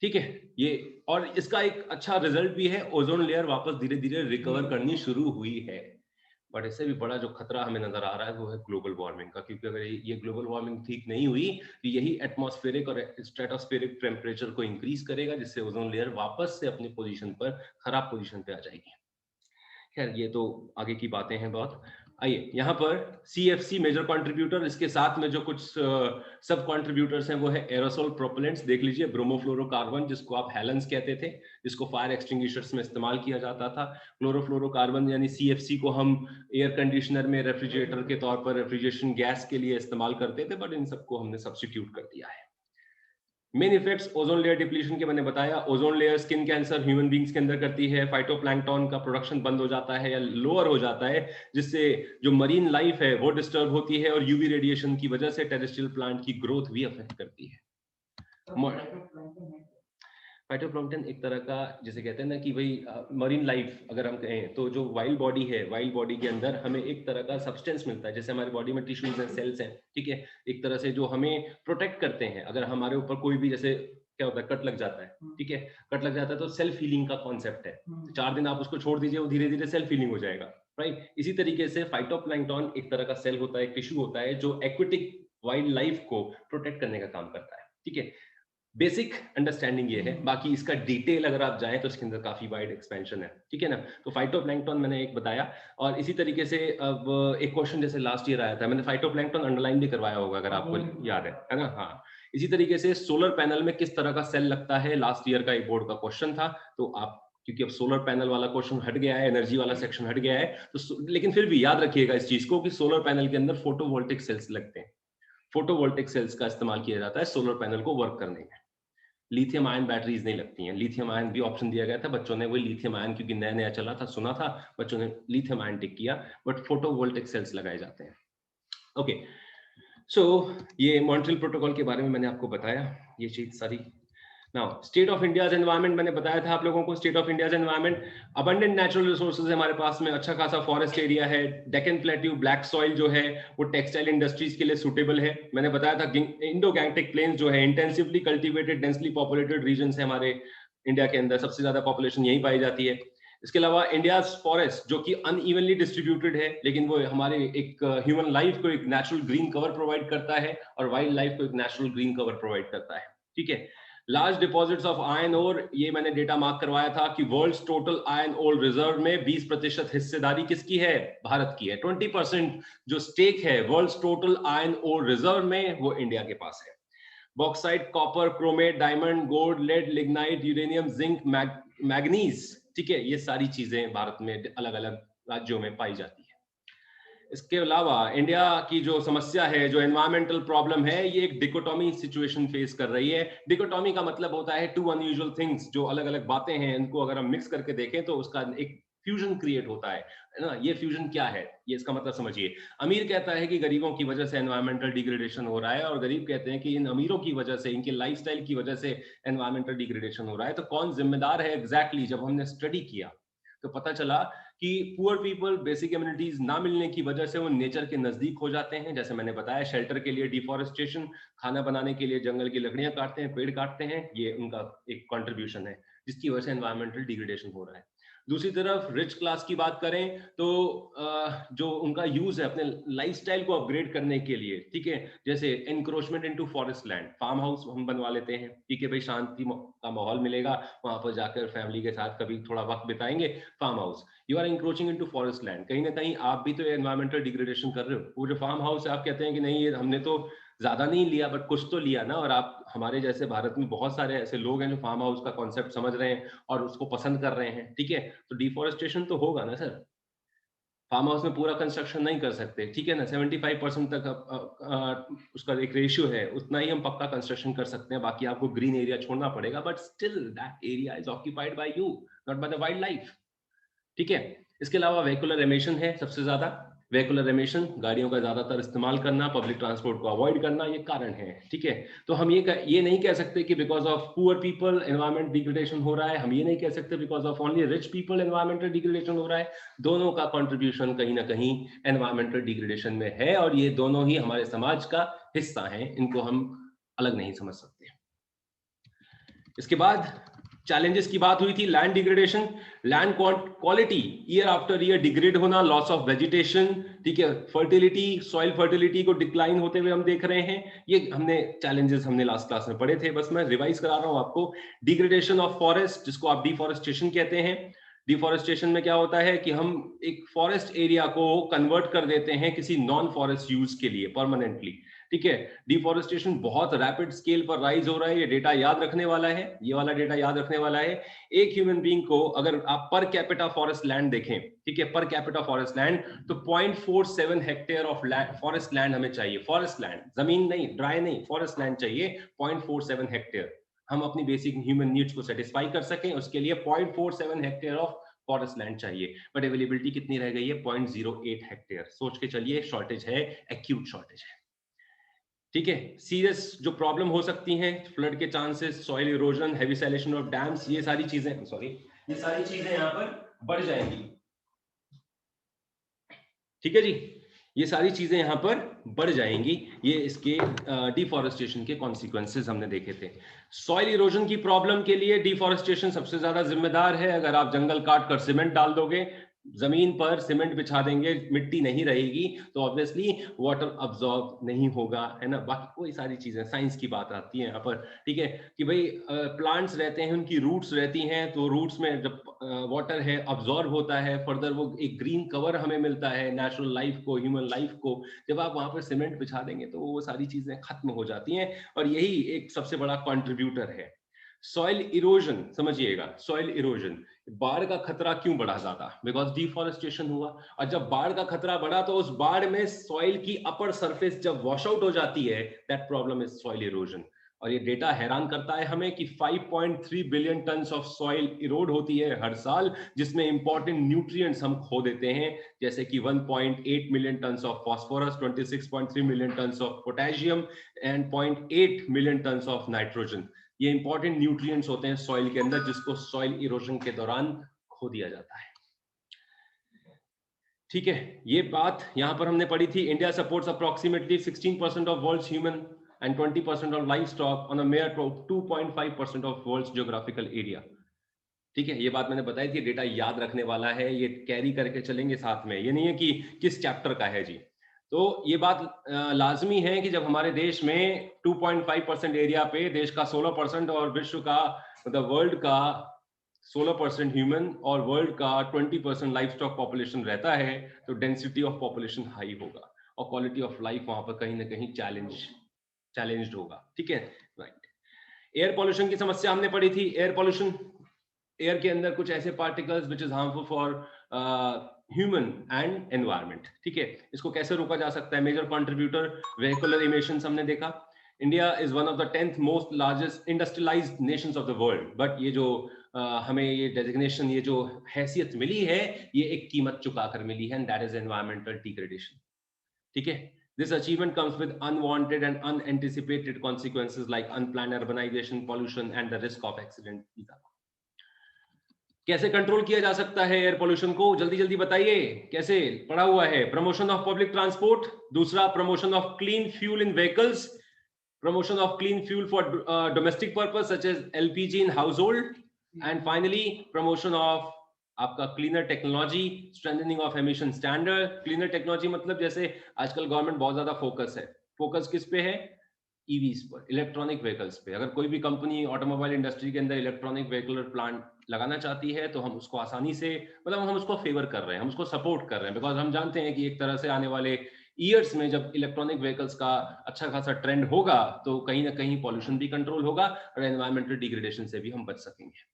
ठीक है, ये और इसका एक अच्छा रिजल्ट भी है, ओजोन लेयर वापस धीरे धीरे रिकवर करनी शुरू हुई है। बट इससे भी बड़ा जो खतरा हमें नजर आ रहा है वो है ग्लोबल वार्मिंग का, क्योंकि अगर ये ग्लोबल वार्मिंग ठीक नहीं हुई तो यही एटमॉस्फेरिक और स्ट्रेटोस्फेरिक टेम्परेचर को इंक्रीज करेगा, जिससे ओजोन लेयर वापस से अपनी पोजीशन पर, खराब पोजीशन पे आ जाएगी। खैर, ये तो आगे की बातें हैं बहुत। आइए, यहाँ पर CFC मेजर कंट्रीब्यूटर, इसके साथ में जो कुछ सब कंट्रीब्यूटर्स हैं वो है एरोसोल प्रोपेलेंट्स। देख लीजिए, ब्रोमोफ्लोरोकार्बन जिसको आप हैलेंस कहते थे, जिसको फायर एक्सटिंग्विशर्स में इस्तेमाल किया जाता था। क्लोरोफ्लोरोकार्बन यानी CFC को हम एयर कंडीशनर में, रेफ्रिजरेटर के तौर पर रेफ्रिजरेशन गैस के लिए इस्तेमाल करते थे, बट इन सबको हमने सब्स्टिट्यूट कर दिया है। Main effects ozone layer depletion के मैंने बताया। Ozone layer skin cancer human beings के अंदर करती है, फाइटोप्लैंक्टन का प्रोडक्शन बंद हो जाता है या लोअर हो जाता है, जिससे जो मरीन लाइफ है वो डिस्टर्ब होती है, और यूवी रेडिएशन की वजह से टेरेस्ट्रियल प्लांट की ग्रोथ भी अफेक्ट करती है। फाइटोप्लैंक्टन एक तरह का, जिसे कहते हैं ना कि भाई मरीन लाइफ अगर हम कहें तो, जो वाइल्ड बॉडी है, वाइल्ड बॉडी के अंदर हमें एक तरह का सब्सटेंस मिलता है, जैसे हमारी बॉडी में टिश्यूज हैं, सेल्स हैं, ठीक है, एक तरह से जो हमें प्रोटेक्ट करते हैं। अगर हमारे ऊपर कोई भी, जैसे क्या होता है, कट लग जाता है, ठीक है, कट लग जाता है तो सेल्फ हीलिंग का कॉन्सेप्ट है। 4 दिन आप उसको छोड़ दीजिए, वो धीरे धीरे सेल्फ हीलिंग हो जाएगा, राइट। इसी तरीके से फाइटोप्लैंक्टन एक तरह का सेल होता है, टिश्यू होता है, जो एक्वेटिक वाइल्ड लाइफ को प्रोटेक्ट करने का काम करता है। ठीक है, बेसिक अंडरस्टैंडिंग ये है। बाकी इसका डिटेल अगर आप जाएं तो इसके अंदर काफी वाइड एक्सपेंशन है, ठीक है ना। तो फाइटोप्लैंक्टन मैंने एक बताया, और इसी तरीके से अब एक क्वेश्चन जैसे लास्ट ईयर आया था, मैंने फाइटोप्लैंक्टन अंडरलाइन भी करवाया होगा अगर आपको याद है ना। हाँ, इसी तरीके से सोलर पैनल में किस तरह का सेल लगता है, लास्ट ईयर का एक बोर्ड का क्वेश्चन था। तो आप, क्योंकि अब सोलर पैनल वाला क्वेश्चन हट गया है, एनर्जी वाला सेक्शन हट गया है, तो लेकिन फिर भी याद रखिएगा इस चीज को कि सोलर पैनल के अंदर फोटोवोल्टिक सेल्स लगते हैं। फोटोवोल्टिक सेल्स का इस्तेमाल किया जाता है सोलर पैनल को वर्क करने में। लिथियम आयन बैटरीज नहीं लगती हैं। लिथियम आयन भी ऑप्शन दिया गया था, बच्चों ने वही लिथियम आयन, क्योंकि नया नया चला था, सुना था, बच्चों ने लिथियम आयन टिक किया, बट फोटोवोल्टिक सेल्स लगाए जाते हैं। ओके, सो ये मॉन्ट्रियल प्रोटोकॉल के बारे में मैंने आपको बताया, ये चीज सारी। Now state of India's environment, मैंने बताया था आप लोगों को state of India's environment. Abundant natural resources है हमारे पास में, अच्छा खासा फॉरेस्ट एरिया है। डेक्कन प्लेट्यू ब्लैक सॉइल जो है वो टेक्सटाइल इंडस्ट्रीज के लिए सुटेबल है। मैंने बताया था इंडो गैंगटिक प्लेन्स जो है intensively cultivated densely populated regions है हमारे इंडिया के अंदर, सबसे ज्यादा पॉपुलेशन यहीं पाई जाती है। इसके अलावा इंडिया फॉरेस्ट जो कि अनइवनली डिस्ट्रीब्यूटेड है, लेकिन वो हमारे एक ह्यूमन लाइफ को एक नेचुरल ग्रीन कवर प्रोवाइड करता है, और वाइल्ड लाइफ को एक नेचुरल ग्रीन कवर प्रोवाइड करता है। ठीक है, large deposits of iron ore, ये मैंने डेटा मार्क करवाया था कि world's total iron ore reserve में 20% हिस्सेदारी किसकी है, भारत की है। 20% जो स्टेक है world's total iron ore reserve में, वो इंडिया के पास है। Bauxite, copper, chromate, diamond, gold, lead, lignite, uranium, zinc, manganese, ठीक है, ये सारी चीजें भारत में अलग अलग राज्यों में पाई जाती है। इसके अलावा इंडिया की जो समस्या है, जो एनवायरमेंटल प्रॉब्लम है, ये एक डिकोटॉमी सिचुएशन फेस कर रही है। डिकोटॉमी का मतलब होता है टू अनयूजुअल थिंग्स, जो अलग अलग बातें हैं, इनको अगर हम मिक्स करके देखें तो उसका एक फ्यूजन क्रिएट होता है ना। ये फ्यूजन क्या है, ये इसका मतलब समझिए। अमीर कहता है कि गरीबों की वजह से एनवायरमेंटल डिग्रेडेशन हो रहा है, और गरीब कहते हैं कि इन अमीरों की वजह से, इनके लाइफस्टाइल की वजह से एनवायरमेंटल डिग्रेडेशन हो रहा है। तो कौन जिम्मेदार है एग्जैक्टली? जब हमने स्टडी किया तो पता चला कि पुअर पीपल बेसिक एमिनिटीज ना मिलने की वजह से वो नेचर के नजदीक हो जाते हैं। जैसे मैंने बताया, शेल्टर के लिए डिफॉरेस्टेशन, खाना बनाने के लिए जंगल की लकड़ियां काटते हैं, पेड़ काटते हैं, ये उनका एक कंट्रीब्यूशन है जिसकी वजह से एनवायरमेंटल डिग्रेडेशन हो रहा है। दूसरी तरफ रिच क्लास की बात करें तो जो उनका यूज है अपने लाइफस्टाइल को अपग्रेड करने के लिए, ठीक है, जैसे encroachment into forest land, farm house हम बनवा लेते हैं, ठीक है भाई, शांति का माहौल मिलेगा, वहां पर जाकर फैमिली के साथ कभी थोड़ा वक्त बिताएंगे, farm house. You are encroaching into forest land, कहीं ना कहीं आप भी तो एनवायरमेंटल डिग्रेडेशन कर रहे हो। वो जो फार्म हाउस है, आप कहते हैं कि नहीं ये हमने तो ज्यादा नहीं लिया बट कुछ तो लिया ना, और आप हमारे जैसे भारत में बहुत सारे ऐसे लोग हैं जो फार्म हाउस का कॉन्सेप्ट समझ रहे हैं और उसको पसंद कर रहे हैं, ठीक है, तो डिफॉरेस्टेशन तो होगा ना सर। फार्म हाउस में पूरा कंस्ट्रक्शन नहीं कर सकते, ठीक है ना, 75% तक उसका एक रेशियो है, उतना ही हम पक्का कंस्ट्रक्शन कर सकते हैं, बाकी आपको ग्रीन एरिया छोड़ना पड़ेगा, but still that area is occupied by you, not by the wild life, ठीक है। इसके अलावा वेहिकुलर एमिशन है सबसे ज्यादा। वेहिकुलर एमिशन, गाड़ियों का ज्यादातर इस्तेमाल करना, पब्लिक ट्रांसपोर्ट को अवॉइड करना, ये कारण है, ठीक है। तो हम ये नहीं कह सकते कि because of poor people environment degradation हो रहा है, हम ये नहीं कह सकते because of only rich people environmental degradation हो रहा है। दोनों का कंट्रीब्यूशन कहीं ना कहीं एनवायरमेंटल डिग्रेडेशन में है, और ये दोनों ही हमारे समाज का हिस्सा हैं, इनको हम अलग नहीं समझ सकते। इसके बाद चैलेंजेस की बात हुई थी, land degradation, land quality year after year degrade होना, लॉस ऑफ वेजिटेशन, ठीक है, फर्टिलिटी, सॉइल फर्टिलिटी को डिक्लाइन होते हुए हम देख रहे हैं। ये चैलेंजेस हमने लास्ट क्लास में पढ़े थे, बस मैं रिवाइज करा रहा हूं आपको। डिग्रेडेशन ऑफ फॉरेस्ट, जिसको आप डिफॉरेस्टेशन कहते हैं। डिफॉरेस्टेशन में क्या होता है कि हम एक फॉरेस्ट एरिया को कन्वर्ट कर देते हैं किसी नॉन फॉरेस्ट यूज के लिए परमानेंटली, ठीक है। डिफॉरेस्टेशन बहुत रैपिड स्केल पर राइज हो रहा है, ये डेटा याद रखने वाला है, ये वाला डेटा याद रखने वाला है। एक ह्यूमन बीइंग को अगर आप पर कैपिटा फॉरेस्ट लैंड देखें, ठीक है, पर कैपिटा फॉरेस्ट लैंड, तो 0.47 हेक्टेयर ऑफ फॉरेस्ट लैंड हमें चाहिए। फॉरेस्ट लैंड, जमीन नहीं, ड्राई नहीं, फॉरेस्ट लैंड चाहिए 0.47 हेक्टेयर। हम अपनी बेसिक ह्यूमन नीड्स को सेटिस्फाई कर सकें, उसके लिए 0.47 हेक्टेयर ऑफ फॉरेस्ट लैंड चाहिए, बट अवेलेबिलिटी कितनी रह गई है? 0.08 हेक्टेयर। सोच के चलिए, शॉर्टेज है, एक्यूट शॉर्टेज है, ठीक है। सीरियस जो प्रॉब्लम हो सकती हैं, फ्लड के chances, soil erosion, heavy siltation of dams, ये सारी चीजें ये सारी चीजें यहाँ पर बढ़ जाएंगी, ठीक है जी, ये सारी चीजें यहाँ पर बढ़ जाएंगी। ये इसके डिफॉरेस्टेशन के कॉन्सिक्वेंसेस हमने देखे थे। सॉइल इरोजन की प्रॉब्लम के लिए डिफॉरेस्टेशन सबसे ज्यादा जिम्मेदार है। अगर आप जंगल काट कर सीमेंट डाल दोगे, जमीन पर सीमेंट बिछा देंगे, मिट्टी नहीं रहेगी, तो ऑब्वियसली वाटर अब्सॉर्ब नहीं होगा, है ना। बाकी कोई सारी चीजें, साइंस की बात आती है यहाँ पर, ठीक है, कि भाई प्लांट्स रहते हैं, उनकी रूट्स रहती हैं, तो रूट्स में जब वाटर है अब्सॉर्ब होता है, फर्दर वो एक ग्रीन कवर हमें मिलता है नेचुरल लाइफ को, ह्यूमन लाइफ को। जब आप वहां पर सीमेंट बिछा देंगे तो वो सारी चीजें खत्म हो जाती हैं, और यही एक सबसे बड़ा कंट्रीब्यूटर है। सॉइल इरोजन, समझिएगा, सॉइल इरोजन, बाढ़ का खतरा क्यों बढ़ा ज्यादा? बिकॉज डिफॉरेस्टेशन हुआ, और जब बाढ़ का खतरा बढ़ा तो उस बाढ़ में सॉइल की अपर सरफेस जब वॉश आउट हो जाती है, that problem is soil erosion. और ये डेटा हैरान करता है हमें कि 5.3 billion ton of soil erode होती है हर साल, जिसमें इंपॉर्टेंट न्यूट्रिएंट्स हम खो देते हैं, जैसे कि 1.8 million ton of phosphorus, 26.3 million ton of potassium and 0.8 million ton of nitrogen. ये इंपॉर्टेंट न्यूट्रिएंट्स होते हैं सॉइल के अंदर, जिसको सॉइल इरोजन के दौरान खो दिया जाता है, ठीक है। ये बात यहां पर हमने पढ़ी थी। India supports approximately 16% of world's human and 20% of livestock on a mere 2.5% of world's geographical area, ठीक है। ये बात मैंने बताई थी, डेटा याद रखने वाला है, ये कैरी करके चलेंगे साथ में, ये नहीं है कि किस चैप्टर का है जी। तो ये बात लाजमी है कि जब हमारे देश में 2.5% एरिया पे देश का 16% और विश्व का, मतलब वर्ल्ड का 16% ह्यूमन और वर्ल्ड का 20% लाइफ स्टॉक पॉपुलेशन रहता है, तो डेंसिटी ऑफ पॉपुलेशन हाई होगा, और क्वालिटी ऑफ लाइफ वहां पर कहीं ना कहीं चैलेंज्ड होगा, ठीक है, राइट। एयर पॉल्यूशन की समस्या हमने पढ़ी थी। एयर पॉल्यूशन, एयर के अंदर कुछ ऐसे particles which is harmful for human and environment. ठीक है, इसको कैसे रोका जा सकता है? मेजर कंट्रीब्यूटर वेहिकुलर इमिशंस हमने देखा। India is one of the 10th most largest industrialised Nations of the world, but ये जो हमें ये डेजिग्नेशन, ये जो हैसियत मिली है, ये एक कीमत चुकाकर मिली है, and that is environmental degradation. ठीक है, this achievement comes with unwanted and unanticipated consequences like unplanned urbanization, pollution and the risk of accident। कैसे कंट्रोल किया जा सकता है एयर पोल्यूशन को? जल्दी जल्दी बताइए कैसे। पढ़ा हुआ है, प्रमोशन ऑफ पब्लिक ट्रांसपोर्ट, दूसरा promotion of clean fuel in vehicles, promotion of clean fuel for domestic purpose such as LPG in household, and finally promotion of आपका cleaner technology, strengthening of emission standard. Cleaner technology मतलब जैसे आजकल government बहुत ज्यादा focus है, focus किस पे है? ईवीज पर, इलेक्ट्रॉनिक व्हीकल्स पे। अगर कोई भी कंपनी ऑटोमोबाइल इंडस्ट्री के अंदर इलेक्ट्रॉनिक व्हीकल प्लांट लगाना चाहती है तो हम उसको आसानी से, मतलब हम उसको फेवर कर रहे हैं, हम उसको सपोर्ट कर रहे हैं, बिकॉज हम जानते हैं कि एक तरह से आने वाले ईयर्स में जब इलेक्ट्रॉनिक व्हीकल्स का अच्छा खासा ट्रेंड होगा तो कहीं ना कहीं पॉल्यूशन भी कंट्रोल होगा और एनवायरमेंटल डिग्रेडेशन से भी हम बच सकेंगे।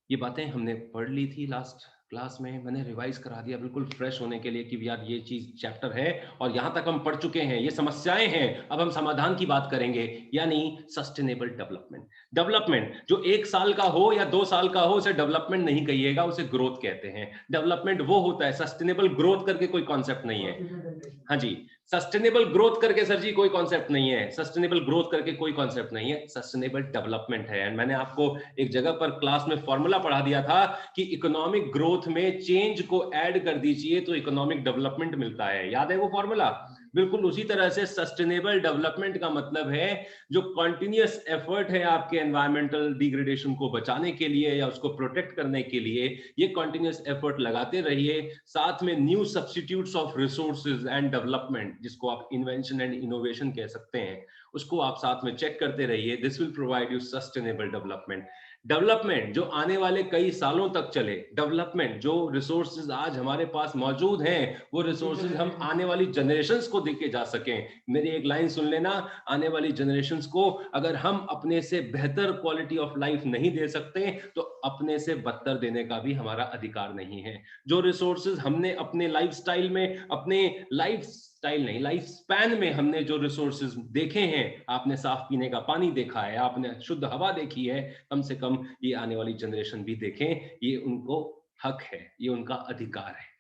ये बातें हमने पढ़ ली थी लास्ट क्लास में, मैंने रिवाइज करा दिया बिल्कुल फ्रेश होने के लिए कि यार ये चीज चैप्टर है और यहां तक हम पढ़ चुके हैं, ये समस्याएं हैं, अब हम समाधान की बात करेंगे, यानी सस्टेनेबल डेवलपमेंट। डेवलपमेंट जो 1 साल का हो या 2 साल का हो, उसे डेवलपमेंट नहीं कहिएगा, उसे ग्रोथ कहते हैं। डेवलपमेंट वो होता है, सस्टेनेबल ग्रोथ करके कोई कॉन्सेप्ट नहीं है। हाँ जी, सस्टेनेबल ग्रोथ करके सर जी कोई कॉन्सेप्ट नहीं है, सस्टेनेबल ग्रोथ करके कोई कॉन्सेप्ट नहीं है, सस्टेनेबल डेवलपमेंट है। एंड मैंने आपको एक जगह पर क्लास में फॉर्मूला पढ़ा दिया था कि इकोनॉमिक ग्रोथ में चेंज को ऐड कर दीजिए तो इकोनॉमिक डेवलपमेंट मिलता है। याद है वो फॉर्मूला? बिल्कुल उसी तरह से सस्टेनेबल डेवलपमेंट का मतलब है जो कॉन्टिन्यूअस एफर्ट है आपके एनवायरमेंटल डिग्रेडेशन को बचाने के लिए या उसको प्रोटेक्ट करने के लिए, ये कॉन्टिन्यूअस एफर्ट लगाते रहिए। साथ में new substitutes of resources and development, जिसको आप इन्वेंशन एंड इनोवेशन कह सकते हैं, उसको आप साथ में चेक करते रहिए। This will provide you sustainable development. Development जो आने वाले कई सालों तक चले, डेवलपमेंट जो रिसोर्सेज आज हमारे पास मौजूद हैं, वो रिसोर्सेज हम आने वाली जनरेशंस को देके जा सकें। मेरी एक लाइन सुन लेना, आने वाली जनरेशंस को अगर हम अपने से बेहतर क्वालिटी ऑफ लाइफ नहीं दे सकते तो अपने से बदतर देने का भी हमारा अधिकार नहीं है। जो रिसोर्सेज हमने अपने लाइफस्टाइल में, अपने लाइफस्टाइल नहीं, लाइफ स्पैन में हमने जो रिसोर्सेज देखे हैं, आपने साफ पीने का पानी देखा है, आपने शुद्ध हवा देखी है, कम से कम ये आने वाली जनरेशन भी देखें। ये उनको हक है, ये उनका अधिकार है।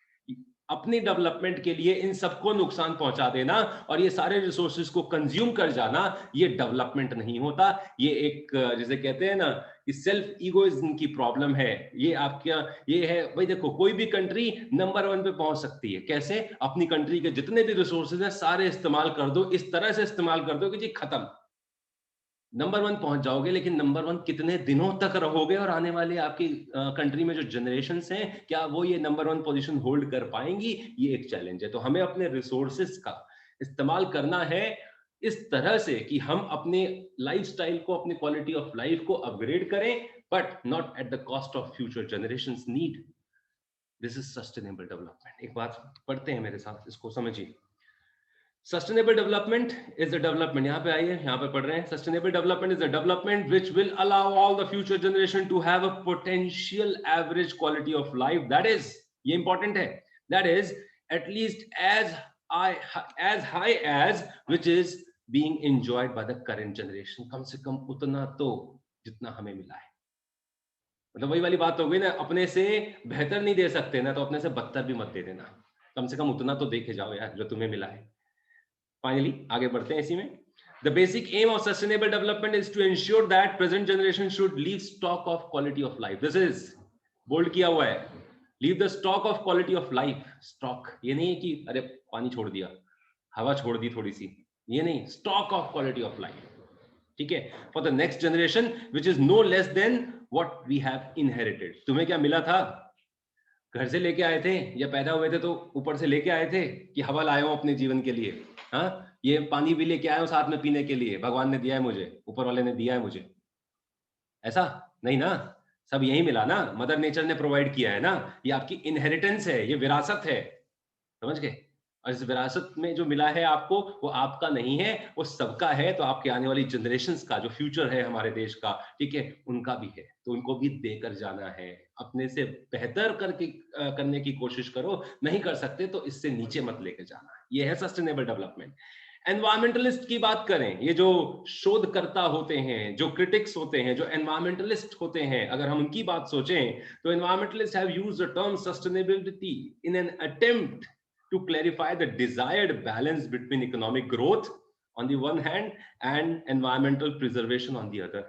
अपनी डेवलपमेंट के लिए इन सबको नुकसान पहुंचा देना और ये सारे रिसोर्सेज को कंज्यूम कर जाना, ये डेवलपमेंट नहीं होता। ये एक, जैसे कहते हैं ना कि सेल्फ ईगोइज्म की प्रॉब्लम है। ये आपका ये है भाई, देखो कोई भी कंट्री नंबर 1 पे पहुंच सकती है कैसे? अपनी कंट्री के जितने भी रिसोर्सेज हैं सारे इस्तेमाल कर दो, इस तरह से इस्तेमाल कर दो कि जी खत्म, नंबर 1 पहुंच जाओगे। लेकिन नंबर 1 कितने दिनों तक रहोगे और आने वाले आपकी कंट्री में जो जनरेशंस हैं, क्या वो ये नंबर 1 पोजीशन होल्ड कर पाएंगी? ये एक चैलेंज है। तो हमें अपने रिसोर्सेज का इस्तेमाल करना है इस तरह से कि हम अपने लाइफस्टाइल को, अपनी क्वालिटी ऑफ लाइफ को अपग्रेड करें, but not at the cost of future generations need. This is sustainable development. एक बात पढ़ते हैं मेरे साथ, इसको समझिए। Sustainable development is the development, यहाँ पे आइए, यहाँ पे पढ़ रहे हैं। Sustainable development is the development which will allow all the future generation to have a potential average quality of life that is, ये important है, that is at least as high as which is being enjoyed by the current generation। कम से कम उतना तो जितना हमें मिला है। मतलब वही वाली बात हो गई ना, अपने से बेहतर नहीं दे सकते ना, तो अपने से बदतर भी मत दे देना, कम से कम उतना तो देके जाओ यार जो तुम्हें मिला है। फाइनली आगे बढ़ते हैं इसी में। The basic aim of sustainable development is to ensure that present generation should leave stock of quality of life. This is bold किया हुआ है, leave the stock of quality of life। stock ये नहीं है कि अरे पानी छोड़ दिया, हवा छोड़ दी थोड़ी सी, ये नहीं, stock of quality of life। ठीक है, for the next generation which is no less than what we have inherited। तुम्हें क्या मिला था? घर से लेके आए थे या पैदा हुए थे तो ऊपर से लेके आए थे कि हवा लाए हो अपने जीवन के लिए? हाँ, ये पानी भी लेके आए हो साथ में पीने के लिए, भगवान ने दिया है मुझे, ऊपर वाले ने दिया है मुझे, ऐसा नहीं ना। सब यही मिला ना, मदर नेचर ने प्रोवाइड किया है ना, ये आपकी इनहेरिटेंस है, ये विरासत है, समझ गए? और इस विरासत में जो मिला है आपको, वो आपका नहीं है, वो सबका है। तो आपके आने वाली जनरेशंस का जो फ्यूचर है हमारे देश का, ठीक है, उनका भी है, तो उनको भी देकर जाना है। अपने से बेहतर करने की कोशिश करो, नहीं कर सकते तो इससे नीचे मत लेकर जाना। ये है सस्टेनेबल डेवलपमेंट। एनवायरमेंटलिस्ट की बात करें, ये जो शोधकर्ता होते हैं, जो क्रिटिक्स होते हैं, जो एनवायरमेंटलिस्ट होते हैं, अगर हम उनकी बात सोचें तो environmentalist have used the term sustainability in an attempt to clarify the desired balance between economic growth on the one hand and environmental preservation on the other.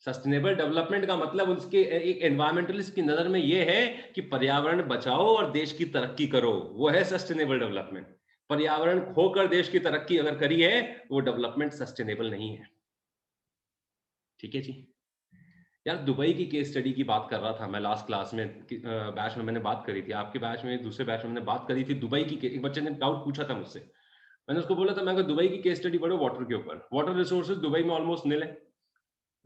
Sustainable development का मतलब उसके एक एनवायरमेंटलिस्ट की नजर में यह है कि पर्यावरण बचाओ और देश की तरक्की करो, वो है सस्टेनेबल डेवलपमेंट। पर्यावरण खोकर देश की तरक्की अगर करी है, वो डेवलपमेंट सस्टेनेबल नहीं है। ठीक है जी। यार दुबई की केस स्टडी की बात कर रहा था मैं लास्ट क्लास में, बैच में मैंने बात करी थी, आपके बैच में दूसरे बैच में मैंने बात करी थी दुबई की। एक बच्चे ने डाउट पूछा था मुझसे, मैंने उसको बोला था, मैं दुबई की केस स्टडी पढ़ो वाटर के ऊपर। वाटर रिसोर्सेज दुबई में ऑलमोस्ट निल है।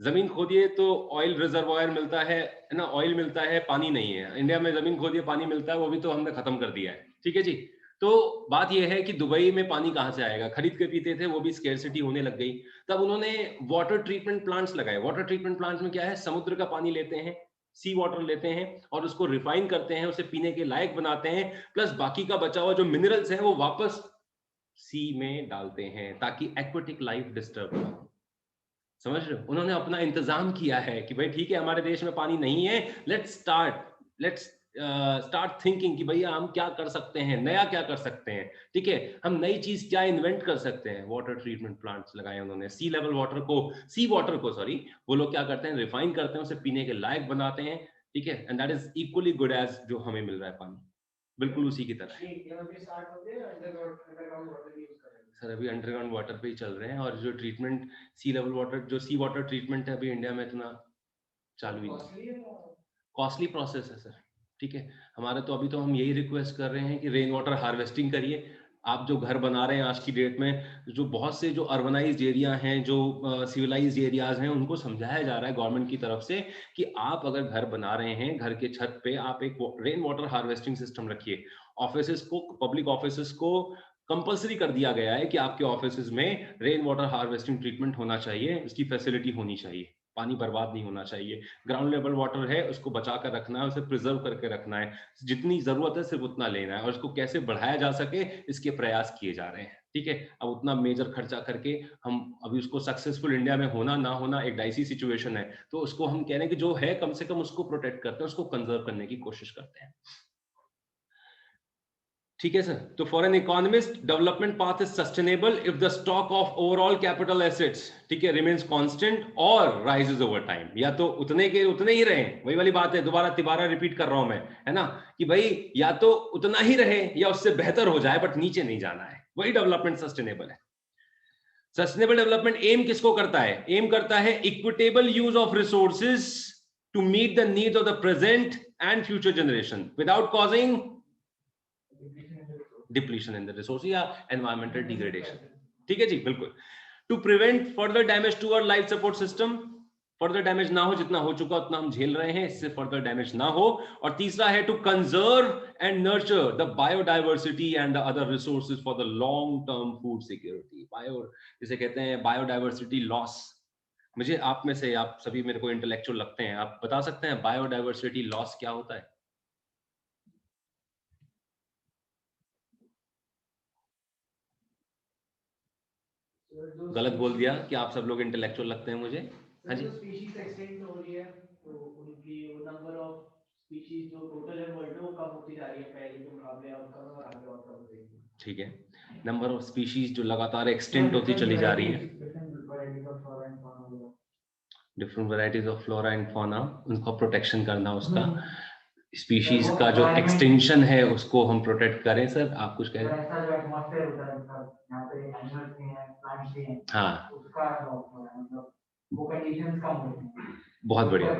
जमीन खोदिए तो ऑयल रिजर्वायर मिलता है ना, ऑयल मिलता है, पानी नहीं है। इंडिया में जमीन खोदिए पानी मिलता है, वो भी तो हमने खत्म कर दिया है। ठीक है जी। तो बात यह है कि दुबई में पानी कहां से आएगा, खरीद के पीते थे, वो भी स्केर्सिटी होने लग गई। तब उन्होंने वाटर ट्रीटमेंट प्लांट्स लगाए। वाटर ट्रीटमेंट प्लांट्स में क्या है, समुद्र का पानी लेते हैं, सी वाटर लेते हैं और उसको रिफाइन करते हैं, उसे पीने के लायक बनाते हैं, प्लस बाकी का बचा हुआ जो मिनरल्स है वो वापस सी में डालते हैं ताकि एक्वेटिक लाइफ डिस्टर्ब ना हो। समझ रहे हो, उन्होंने अपना इंतजाम किया है कि भाई ठीक है हमारे देश में पानी नहीं है, लेट्स स्टार्ट थिंकिंग कि भैया हम क्या कर सकते हैं, नया क्या कर सकते हैं। ठीक है, हम नई चीज क्या इन्वेंट कर सकते हैं। वाटर ट्रीटमेंट प्लांट्स लगाए उन्होंने, सी वाटर को वो लोग क्या करते हैं, रिफाइन करते हैं, उसे पीने के लायक बनाते हैं। ठीक है, and that is equally good as जो हमें मिल रहा है पानी, बिल्कुल उसी की तरह। सर अभी अंडरग्राउंड वाटर पे ही चल रहे हैं, और जो ट्रीटमेंट सी वाटर ट्रीटमेंट है अभी इंडिया में इतना चालू ही नहीं। कॉस्टली प्रोसेस है सर। ठीक है, हमारा तो अभी तो हम यही रिक्वेस्ट कर रहे हैं कि रेन वाटर हार्वेस्टिंग करिए। आप जो घर बना रहे हैं आज की डेट में, जो बहुत से जो अर्बनाइज्ड एरिया हैं, जो सिविलाइज्ड एरियाज हैं, उनको समझाया जा रहा है गवर्नमेंट की तरफ से कि आप अगर घर बना रहे हैं, घर के छत पे आप एक रेन वाटर हार्वेस्टिंग सिस्टम रखिए। ऑफिसेस को, पब्लिक ऑफिसेस को कंपलसरी कर दिया गया है कि आपके ऑफिसेज में रेन वाटर हार्वेस्टिंग ट्रीटमेंट होना चाहिए, इसकी फैसिलिटी होनी चाहिए, पानी बर्बाद नहीं होना चाहिए। ग्राउंड लेवल वाटर है उसको बचा कर रखना है, उसे प्रिजर्व करके रखना है, जितनी जरूरत है सिर्फ उतना लेना है, और इसको कैसे बढ़ाया जा सके इसके प्रयास किए जा रहे हैं। ठीक है, अब उतना मेजर खर्चा करके हम अभी उसको सक्सेसफुल इंडिया में होना ना होना एक डाइसी सिचुएशन है, तो उसको हम कह रहे हैं कि जो है कम से कम उसको प्रोटेक्ट करते हैं, उसको कंजर्व करने की कोशिश करते हैं। ठीक है सर, तो for an economist development path is sustainable if the stock of overall capital assets, ठीक है, रिमेन्स कांस्टेंट और राइजेस ओवर टाइम। या तो उतने के उतने ही रहे, वही वाली बात है, दोबारा तिबारा रिपीट कर रहा हूं मैं, है ना, कि भाई या तो उतना ही रहे या उससे बेहतर हो जाए, बट नीचे नहीं जाना है, वही डेवलपमेंट सस्टेनेबल है। सस्टेनेबल डेवलपमेंट एम किसको करता है, एम करता है equitable use of resources to meet the needs of the present and future generation without causing depletion in the resource या एनवायरमेंटल डिग्रेडेशन। ठीक है जी, बिल्कुल। To prevent further damage to our life support system, further damage ना हो, जितना हो चुका उतना हम झेल रहे हैं, इससे फर्दर डैमेज ना हो। और तीसरा है to conserve and nurture the biodiversity and the other resources for the long term food security. जिसे कहते हैं बायोडाइवर्सिटी लॉस। मुझे आप में से, आप सभी मेरे को इंटेलेक्चुअल लगते हैं, आप बता सकते हैं बायोडाइवर्सिटी लॉस क्या होता है? गलत बोल दिया कि आप सब लोग इंटेलेक्चुअल लगते हैं मुझे। हाँ जी,
स्पीशीज एक्सटेंड हो रही है तो उनकी वो नंबर ऑफ स्पीशीज जो टोटल है वर्ल्ड में वो कम होती जा रही है पहले के मुकाबले, और कम और आगे और कम हो रही है।
ठीक है, नंबर ऑफ स्पीशीज जो लगातार एक्सटेंड होती चली जा रही है, different varieties of flora and fauna, उनको प्रोटेक्शन करना, उसका स्पीशीज का जो एक्सटेंशन है उसको हम प्रोटेक्ट करें। सर आप कुछ कह रहे हैं?
ऐसा जो एटमॉस्फेयर होता है यहाँ पे एनिमल्स भी हैं, प्लांट्स भी हैं,
हाँ,
उसका मतलब वो कंडीशंस कम होती हैं।
बहुत बढ़िया,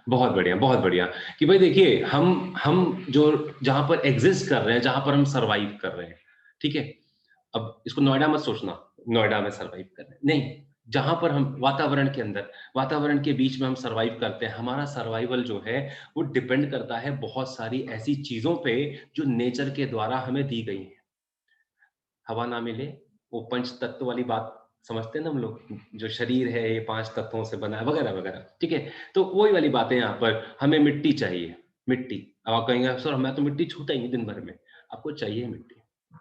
बहुत बढ़िया, बहुत बढ़िया। कि भाई देखिए, हम जो जहां पर एग्जिस्ट कर रहे हैं, जहां पर हम सरवाइव कर रहे हैं, ठीक है, अब इसको नोएडा मत सोचना, नोएडा में सरवाइव कर रहे हैं, नहीं, जहां पर हम वातावरण के बीच में हम सरवाइव करते हैं। हमारा सर्वाइवल जो है वो डिपेंड करता है बहुत सारी ऐसी चीजों पे जो नेचर के द्वारा हमें दी गई हैं। हवा ना मिले, वो पंच तत्व वाली बात समझते हैं ना हम लोग, जो शरीर है ये 5 तत्वों से बना है वगैरह वगैरह, ठीक है। तो वही वाली बातें यहाँ पर, हमें मिट्टी चाहिए, मिट्टी। अब आप कहेंगे सर मैं तो मिट्टी छूता ही नहीं दिन भर में, आपको चाहिए मिट्टी,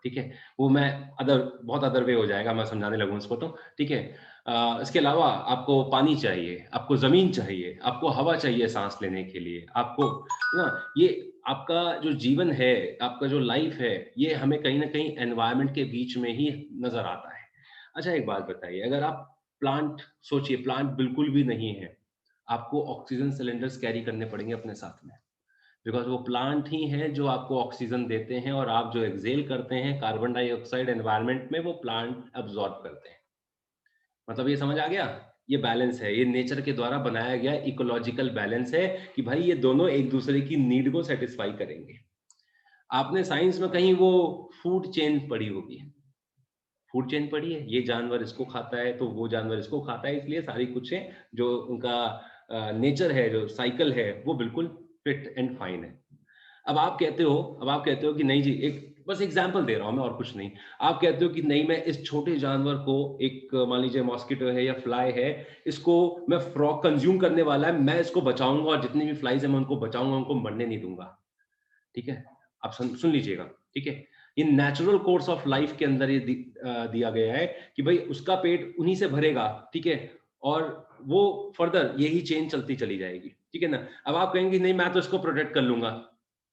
ठीक है। वो मैं बहुत अदर वे हो जाएगा, मैं समझाने लगूँ उसको तो, ठीक है। इसके अलावा आपको पानी चाहिए, आपको जमीन चाहिए, आपको हवा चाहिए सांस लेने के लिए, आपको ना, ये आपका जो जीवन है, आपका जो लाइफ है, ये हमें कहीं ना कहीं एनवायरनमेंट के बीच में ही नजर आता है। अच्छा एक बात बताइए, अगर आप प्लांट सोचिए, प्लांट बिल्कुल भी नहीं है, आपको ऑक्सीजन सिलेंडर्स कैरी करने पड़ेंगे अपने साथ में, बिकॉज वो प्लांट ही हैं जो आपको ऑक्सीजन देते हैं, और आप जो एक्सेल करते हैं कार्बन डाइऑक्साइड एनवायरनमेंट में, वो प्लांट अब्सॉर्ब करते हैं। मतलब ये समझ आ गया, ये बैलेंस है, ये नेचर के द्वारा बनाया गया इकोलॉजिकल बैलेंस है कि भाई ये दोनों एक दूसरे की नीड को सेटिस्फाई करेंगे। आपने साइंस में कहीं वो फूड चेन पढ़ी होगी, फूड चेन पढ़ी है, ये जानवर इसको खाता है तो वो जानवर इसको खाता है, इसलिए सारी कुछ है जो उनका नेचर है, जो साइकिल है, वो बिल्कुल फिट एंड फाइन है। अब आप कहते हो कि नहीं जी, एक बस एग्जांपल दे रहा हूं मैं और कुछ नहीं। आप कहते हो कि नहीं, मैं इस छोटे जानवर को, एक मान लीजिए मॉस्किटो है या फ्लाई है, इसको मैं फ्रॉग कंज्यूम करने वाला है, मैं इसको बचाऊंगा और जितनी भी फ्लाइज है मैं उनको बचाऊंगा, उनको मरने नहीं दूंगा, ठीक है। आप सुन लीजिएगा, ठीक है। ये नेचुरल कोर्स ऑफ लाइफ के अंदर ये दिया गया है कि भाई उसका पेट उन्हीं से भरेगा, ठीक है, और वो फर्दर यही चेन चलती चली जाएगी, ठीक है ना। अब आप कहेंगे नहीं मैं तो इसको प्रोटेक्ट कर लूंगा,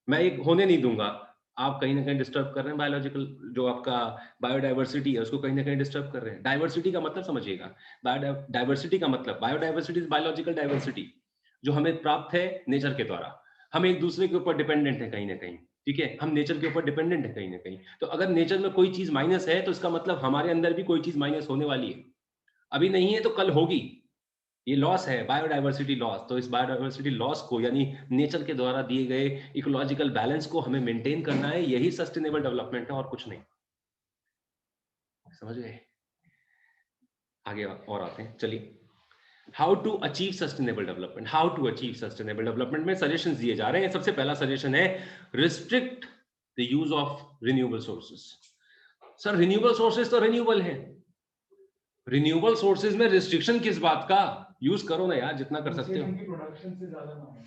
मैं एक होने नहीं दूंगा, आप कहीं ना कहीं डिस्टर्ब कर रहे हैं बायोलॉजिकल, जो आपका बायोडाइवर्सिटी है उसको कहीं ना कहीं डिस्टर्ब कर रहे हैं। डाइवर्सिटी का मतलब समझिएगा, बायोडाइवर्सिटी का मतलब, बायोडाइवर्सिटी बायोलॉजिकल डाइवर्सिटी जो हमें प्राप्त है नेचर के द्वारा। हम एक दूसरे के ऊपर डिपेंडेंट है कहीं ना कहीं, ठीक है, हम नेचर के ऊपर डिपेंडेंट है कहीं ना कहीं। तो अगर नेचर में कोई चीज माइनस है तो इसका मतलब हमारे अंदर भी कोई चीज माइनस होने वाली है, अभी नहीं है तो कल होगी। ये लॉस है, बायोडाइवर्सिटी लॉस। तो इस बायोडाइवर्सिटी लॉस को, यानी नेचर के द्वारा दिए गए इकोलॉजिकल बैलेंस को हमें मेंटेन करना है, यही सस्टेनेबल डेवलपमेंट है और कुछ नहीं। समझ गए? आगे और आते हैं, चलिए। How to achieve sustainable development, how to achieve sustainable development में सजेशंस दिए जा रहे हैं। सबसे पहला सजेशन है, restrict the use of renewable sources. Sir renewable sources तो रिन्यूएबल है, रिन्यूएबल सोर्सेज में रिस्ट्रिक्शन किस बात का? यूज करो ना यार, जितना कर सकते हो।
प्रोडक्शन से ज्यादा ना हो।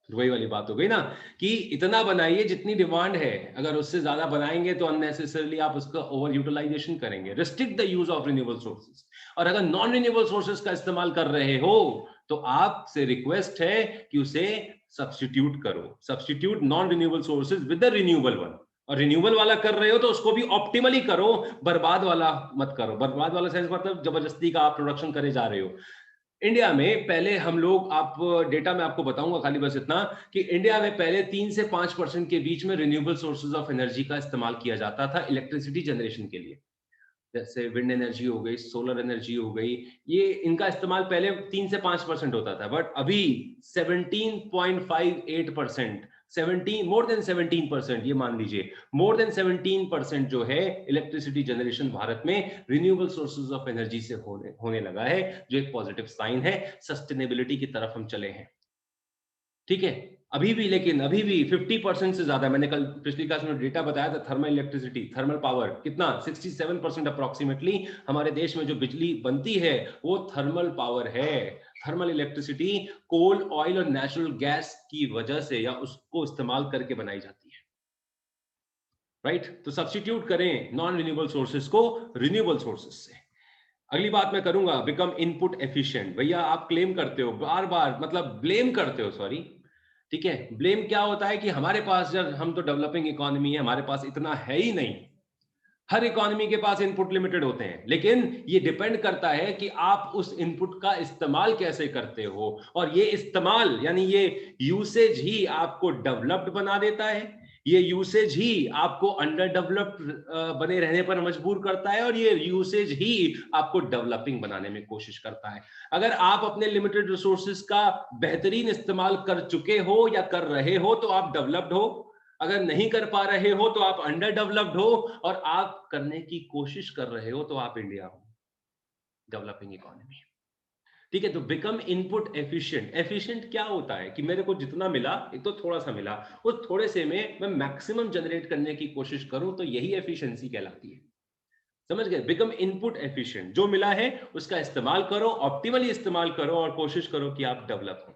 वही वाली बात हो गई ना, कि इतना बनाइए जितनी डिमांड है, अगर उससे ज्यादा बनाएंगे तो अननेसेसरली आप उसका ओवर यूटिलाइजेशन करेंगे। Restrict the use of renewable sources. और अगर नॉन रिन्यूएबल सोर्सेज का इस्तेमाल कर रहे हो तो आपसे रिक्वेस्ट है कि उसे सब्स्टिट्यूट करो, substitute non renewable sources with the renewable one. और रिन्यूएबल वाला कर रहे हो तो उसको भी ऑप्टिमली करो, बर्बाद वाला मत करो। बर्बाद वाला सेंस मतलब जबरदस्ती का आप प्रोडक्शन करे जा रहे हो। इंडिया में पहले हम लोग, आप डेटा में आपको बताऊंगा खाली बस इतना, कि इंडिया में पहले 3 से 5% के बीच में रिन्यूएबल सोर्सेज ऑफ एनर्जी का इस्तेमाल किया जाता था इलेक्ट्रिसिटी जनरेशन के लिए। जैसे विंड एनर्जी हो गई, सोलर एनर्जी हो गई, ये इनका इस्तेमाल पहले 3 से 5% होता था, बट अभी 17.58%, 17 मोर देन 17%, ये मान लीजिए मोर देन 17% जो है इलेक्ट्रिसिटी जनरेशन भारत में रिन्यूएबल सोर्सेज ऑफ एनर्जी से होने लगा है, जो एक पॉजिटिव साइन है, सस्टेनेबिलिटी की तरफ हम चले हैं, ठीक है। अभी भी, लेकिन अभी भी 50% से ज्यादा, मैंने कल पिछली क्लास में डेटा बताया था, थर्मल इलेक्ट्रिसिटी, थर्मल पावर कितना 67% अप्रोक्सीमेटली हमारे देश में जो बिजली बनती है वो थर्मल पावर है। थर्मल इलेक्ट्रिसिटी कोल, ऑयल और नेचुरल गैस की वजह से या उसको इस्तेमाल करके बनाई जाती है, राइट। तो सब्स्टिट्यूट करें नॉन रिन्यूएबल सोर्सेस को रिन्यूएबल सोर्सेस से। अगली बात मैं करूंगा, बिकम इनपुट एफिशिएंट। भैया आप क्लेम करते हो बार बार, मतलब ब्लेम करते हो, सॉरी, ठीक है। ब्लेम क्या होता है कि हमारे पास, जब हम तो डेवलपिंग इकोनॉमी है, हमारे पास इतना है ही नहीं। हर इकोनॉमी के पास इनपुट लिमिटेड होते हैं, लेकिन ये डिपेंड करता है कि आप उस इनपुट का इस्तेमाल कैसे करते हो। और ये इस्तेमाल यानी ये यूसेज ही आपको डेवलप्ड बना देता है, ये यूसेज ही आपको अंडर डेवलप्ड बने रहने पर मजबूर करता है, और ये यूसेज ही आपको डेवलपिंग बनाने में कोशिश करता है। अगर आप अपने लिमिटेड रिसोर्सेज का बेहतरीन इस्तेमाल कर चुके हो या कर रहे हो तो आप डेवलप्ड हो, अगर नहीं कर पा रहे हो तो आप अंडर डेवलप्ड हो, और आप करने की कोशिश कर रहे हो तो आप इंडिया हो। Developing economy. ठीक है, तो बिकम इनपुट एफिशिएंट। एफिशिएंट क्या होता है कि मेरे को जितना मिला, एक तो थोड़ा सा मिला, उस थोड़े से में मैं मैक्सिमम जनरेट करने की कोशिश करूं, तो यही एफिशिएंसी कहलाती है। समझ गए? बिकम इनपुट एफिशिएंट, जो मिला है उसका इस्तेमाल करो, ऑप्टिमली इस्तेमाल करो और कोशिश करो कि आप डेवलप हो।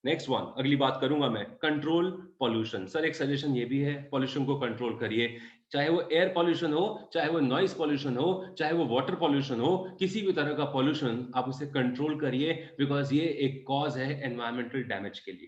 नेक्स्ट वन, अगली बात करूंगा मैं, कंट्रोल पॉल्यूशन। सर एक सजेशन ये भी है, पॉल्यूशन को कंट्रोल करिए, चाहे वो एयर पॉल्यूशन हो, चाहे वो नॉइस पॉल्यूशन हो, चाहे वो वाटर पॉल्यूशन हो, किसी भी तरह का पॉल्यूशन आप उसे कंट्रोल करिए, बिकॉज ये एक कॉज है एनवायरमेंटल डैमेज के लिए।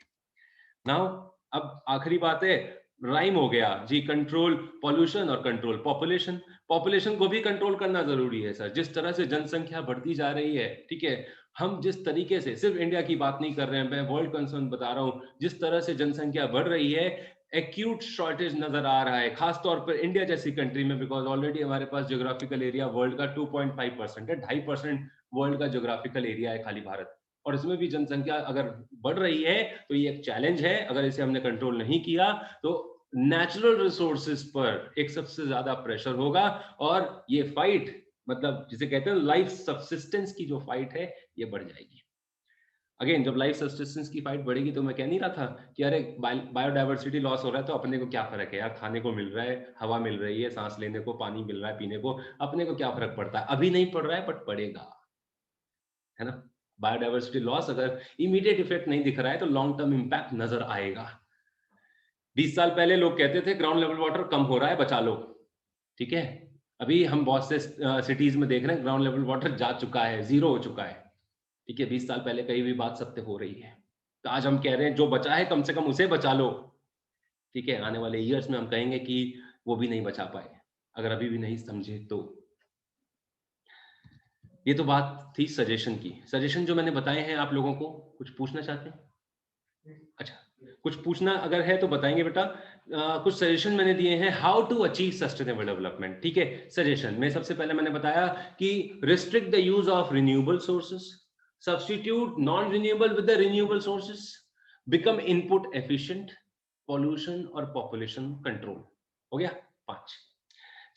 नाउ अब आखिरी बात है, राइम हो गया जी, कंट्रोल पॉल्यूशन और कंट्रोल पॉपुलेशन। पॉपुलेशन को भी कंट्रोल करना जरूरी है सर, जिस तरह से जनसंख्या बढ़ती जा रही है, ठीक है, हम जिस तरीके से, सिर्फ इंडिया की बात नहीं कर रहे हैं, मैं वर्ल्ड कंसर्न बता रहा हूं, जिस तरह से जनसंख्या बढ़ रही है, एक्यूट शॉर्टेज नजर आ रहा है, खासतौर पर इंडिया जैसी कंट्री में, बिकॉज ऑलरेडी हमारे पास ज्योग्राफिकल एरिया वर्ल्ड का 2.5% है, 2.5% वर्ल्ड का ज्योग्राफिकल एरिया है खाली भारत, और इसमें भी जनसंख्या अगर बढ़ रही है, तो ये एक चैलेंज है। अगर इसे हमने कंट्रोल नहीं किया तो नेचुरल रिसोर्सेज पर एक सबसे ज्यादा प्रेशर होगा, और ये फाइट, मतलब जिसे कहते हैं लाइफ सब्सिस्टेंस की जो फाइट है, ये बढ़ जाएगी। अगेन, जब लाइफ सब्सिस्टेंस की फाइट बढ़ेगी, तो मैं कह नहीं रहा था कि अरे बायोडाइवर्सिटी लॉस हो रहा है तो अपने को क्या फर्क है यार, खाने को मिल रहा है, हवा मिल रही है, सांस लेने को पानी मिल रहा है, पीने को, अपने को क्या फर्क पड़ता है। अभी नहीं पड़ रहा है, बट पड़ेगा, है ना। बायोडाइवर्सिटी लॉस अगर इमीडिएट इफेक्ट नहीं दिख रहा है, तो लॉन्ग टर्म इंपैक्ट नजर आएगा। 20 साल पहले लोग कहते थे ग्राउंड लेवल वाटर कम हो रहा है, बचा लो, ठीक है। अभी हम बहुत से सिटीज में देख रहे हैं ग्राउंड लेवल वाटर जा चुका है, जीरो हो चुका है, ठीक है। 20 साल पहले कहीं भी बात सत्य हो रही है, तो आज हम कह रहे हैं जो बचा है कम से कम उसे बचा लो, ठीक है। आने वाले ईयर्स में हम कहेंगे कि वो भी नहीं बचा पाए, अगर अभी भी नहीं समझे तो। ये तो बात थी सजेशन की। सजेशन जो मैंने बताए हैं, आप लोगों को कुछ पूछना चाहते हैं? अच्छा, कुछ पूछना अगर है तो बताएंगे बेटा। कुछ सजेशन मैंने दिए हैं, how to achieve sustainable development, ठीक है। सजेशन में सबसे पहले मैंने बताया कि restrict the use of renewable sources, substitute non renewable with the renewable sources, become input efficient, pollution और पॉपुलेशन कंट्रोल। हो गया 5।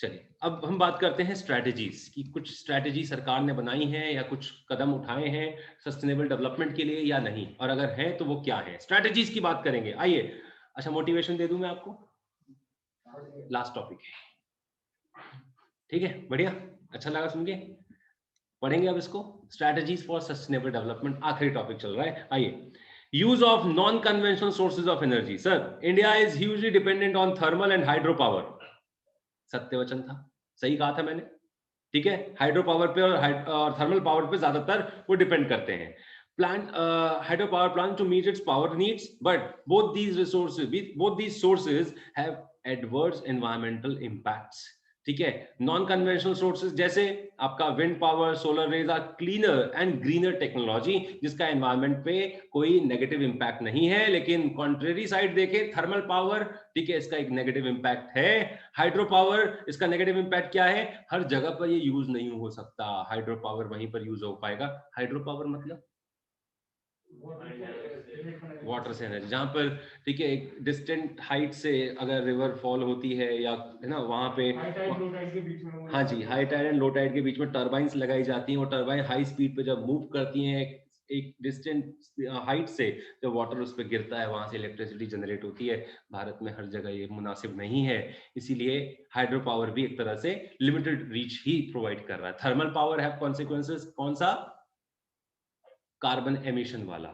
चलिए अब हम बात करते हैं स्ट्रैटेजीज की। कुछ स्ट्रैटेजी सरकार ने बनाई हैं या कुछ कदम उठाए हैं सस्टेनेबल डेवलपमेंट के लिए या नहीं, और अगर हैं तो वो क्या है। स्ट्रैटेजीज की बात करेंगे, आइए। अच्छा, मोटिवेशन दे दूं मैं आपको, लास्ट टॉपिक है, ठीक है, बढ़िया, अच्छा लगा सुन के। पढ़ेंगे अब इसको, स्ट्रैटेजीज फॉर सस्टेनेबल डेवलपमेंट, आखिरी टॉपिक चल रहा है। आइए, use of non conventional sources of energy. Sir India is hugely dependent on thermal and hydro power, सत्य वचन था, सही कहा था मैंने, ठीक है। हाइड्रो पावर पे और थर्मल पावर पे ज्यादातर वो डिपेंड करते हैं। Plant hydro power plant to meet its power needs, but both these sources have adverse environmental impacts, ठीक है। नॉन कन्वेंशनल सोर्सेज जैसे आपका wind power, solar rays are cleaner and greener technology, जिसका एनवायरमेंट पे कोई negative impact नहीं है। लेकिन कॉन्ट्रेरी साइड देखें, थर्मल पावर, ठीक है, इसका एक नेगेटिव इंपैक्ट है। हाइड्रो पावर, इसका नेगेटिव इंपैक्ट क्या है, हर जगह पर ये यूज नहीं हो सकता। हाइड्रो पावर वहीं पर यूज हो पाएगा। हाइड्रो पावर मतलब वाटर से एनर्जी, जहां पर, ठीक है, एक डिस्टेंट हाइट से अगर रिवर फॉल होती है, या है ना, वहां पे हाँ जी, high tide and low tide के बीच में टर्बाइंस लगाई जाती हैं, और टर्बाइन हाई स्पीड पे जब मूव करती हैं एक डिस्टेंट हाइट से, जब वाटर उस पर गिरता है, वहां से इलेक्ट्रिसिटी जनरेट होती है। भारत में हर जगह ये मुनासिब नहीं है, इसीलिए हाइड्रो पावर भी एक तरह से लिमिटेड रीच ही प्रोवाइड कर रहा है। थर्मल पावर हैव कॉन्सिक्वेंसेस, कौन सा, कार्बन एमिशन वाला,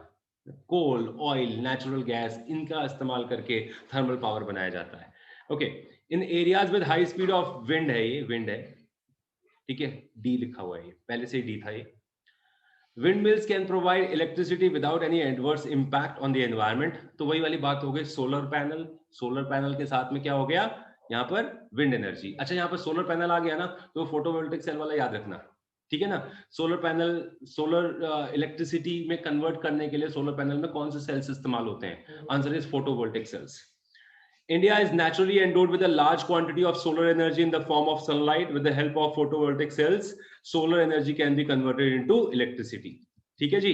कोल, ऑयल, नेचुरल गैस, इनका इस्तेमाल करके थर्मल पावर बनाया जाता है। Okay, in areas with high speed of wind है, ये विंड है, ठीक है, डी लिखा हुआ है, ये पहले से ही डी था। ये wind mills can provide electricity without any adverse impact on the environment. तो वही वाली बात हो गई, सोलर पैनल, सोलर पैनल के साथ में क्या हो गया यहाँ पर, विंड एनर्जी। अच्छा, यहाँ पर सोलर पैनल आ गया ना, तो फोटोवोल्टिक सेल वाला याद रखना, ठीक है ना। सोलर पैनल, सोलर इलेक्ट्रिसिटी में कन्वर्ट करने के लिए सोलर पैनल में कौन से सेल्स इस्तेमाल होते हैं, answer is photovoltaic sales. India is naturally endowed with a large quantity of solar energy in the form of sunlight. With the help of photovoltaic cells, solar energy can be converted into electricity. ठीक है जी।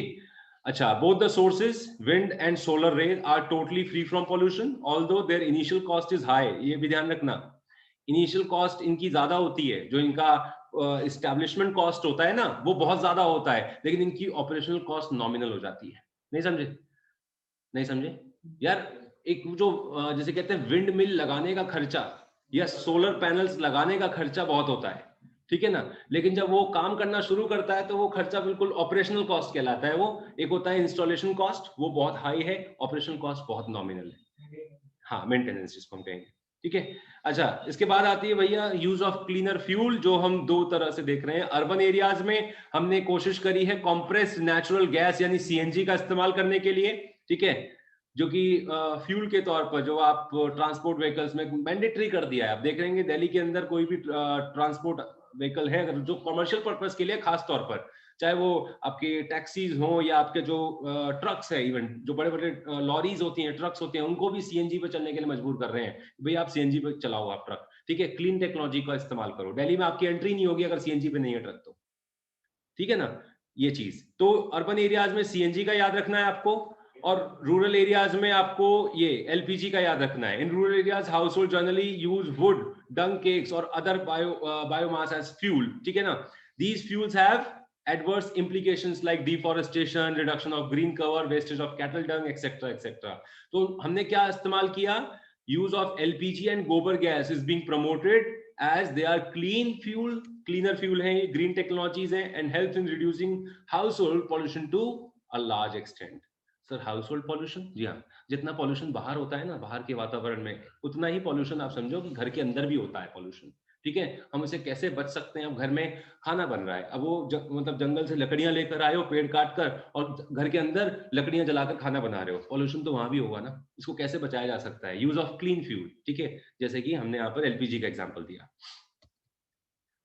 अच्छा, both the sources, wind and solar rays, are totally free from pollution, although their initial cost is high. ये भी ध्यान रखना, initial cost इनकी ज्यादा होती है, जो इनका इस्टेब्लिशमेंट कॉस्ट होता है ना वो बहुत ज्यादा होता है, लेकिन इनकी ऑपरेशनल कॉस्ट नॉमिनल हो जाती है। नहीं समझे? नहीं समझे यार? एक जो जैसे कहते हैं विंड मिल लगाने का खर्चा या सोलर पैनल्स लगाने का खर्चा बहुत होता है, ठीक है ना, लेकिन जब वो काम करना शुरू करता है तो वो खर्चा बिल्कुल ऑपरेशनल कॉस्ट कहलाता है। वो एक होता है इंस्टॉलेशन कॉस्ट, वो बहुत हाई है, ऑपरेशनल कॉस्ट बहुत नॉमिनल है। हाँ, मेंटेनेंस जिसको हम कहेंगे, ठीक है। अच्छा, इसके बाद आती है भैया यूज ऑफ क्लीनर फ्यूल, जो हम दो तरह से देख रहे हैं। अर्बन एरियाज में हमने कोशिश करी है कॉम्प्रेस्ड नेचुरल गैस यानी सीएनजी का इस्तेमाल करने के लिए, ठीक है, जो कि फ्यूल के तौर पर जो आप ट्रांसपोर्ट व्हीकल्स में मैंडेटरी कर दिया है। आप देख रहे हैं दिल्ली के अंदर कोई भी ट्रांसपोर्ट व्हीकल है अगर जो कमर्शियल पर्पस के लिए, खास तौर पर चाहे वो आपके टैक्सीज हो या आपके जो ट्रक्स है, इवन जो बड़े बड़े लॉरीज होती हैं, ट्रक्स होते हैं, उनको भी सीएनजी पे चलने के लिए मजबूर कर रहे हैं। भाई आप सीएनजी पे चलाओ आप ट्रक, ठीक है, क्लीन टेक्नोलॉजी का इस्तेमाल करो। दिल्ली में आपकी एंट्री नहीं होगी अगर सीएनजी पे नहीं है ट्रक तो, ठीक है ना, ये चीज। तो अर्बन एरियाज में सीएनजी का याद रखना है आपको, और रूरल एरियाज में आपको ये एलपीजी का याद रखना है। In rural areas household generally use wood, dung cakes और अदर बायोमास एज फ्यूल, ठीक है ना। These fuels have adverse implications like deforestation, reduction of green cover, wastage of cattle dung, etc etc। तो हमने क्या इस्तेमाल किया? use of LPG and gobar gas is being promoted as they are clean fuel, cleaner fuel है, green technologies हैं, and helps in reducing household pollution to a large extent। Sir household pollution, जी हाँ, जितना pollution बाहर होता है ना, बाहर के वातावरण में, उतना ही पॉल्यूशन आप समझो कि घर के अंदर भी होता है पॉल्यूशन, ठीक है। हम उसे कैसे बच सकते हैं? अब घर में खाना बन रहा है, अब वो मतलब जंगल से लकड़ियां लेकर आए हो, पेड़ काट कर, और घर के अंदर लकड़ियां जलाकर खाना बना रहे हो, पॉल्यूशन तो वहां भी होगा ना। इसको कैसे बचाया जा सकता है? यूज ऑफ क्लीन फ्यूल, ठीक है, जैसे कि हमने यहाँ पर एलपीजी का एग्जाम्पल दिया।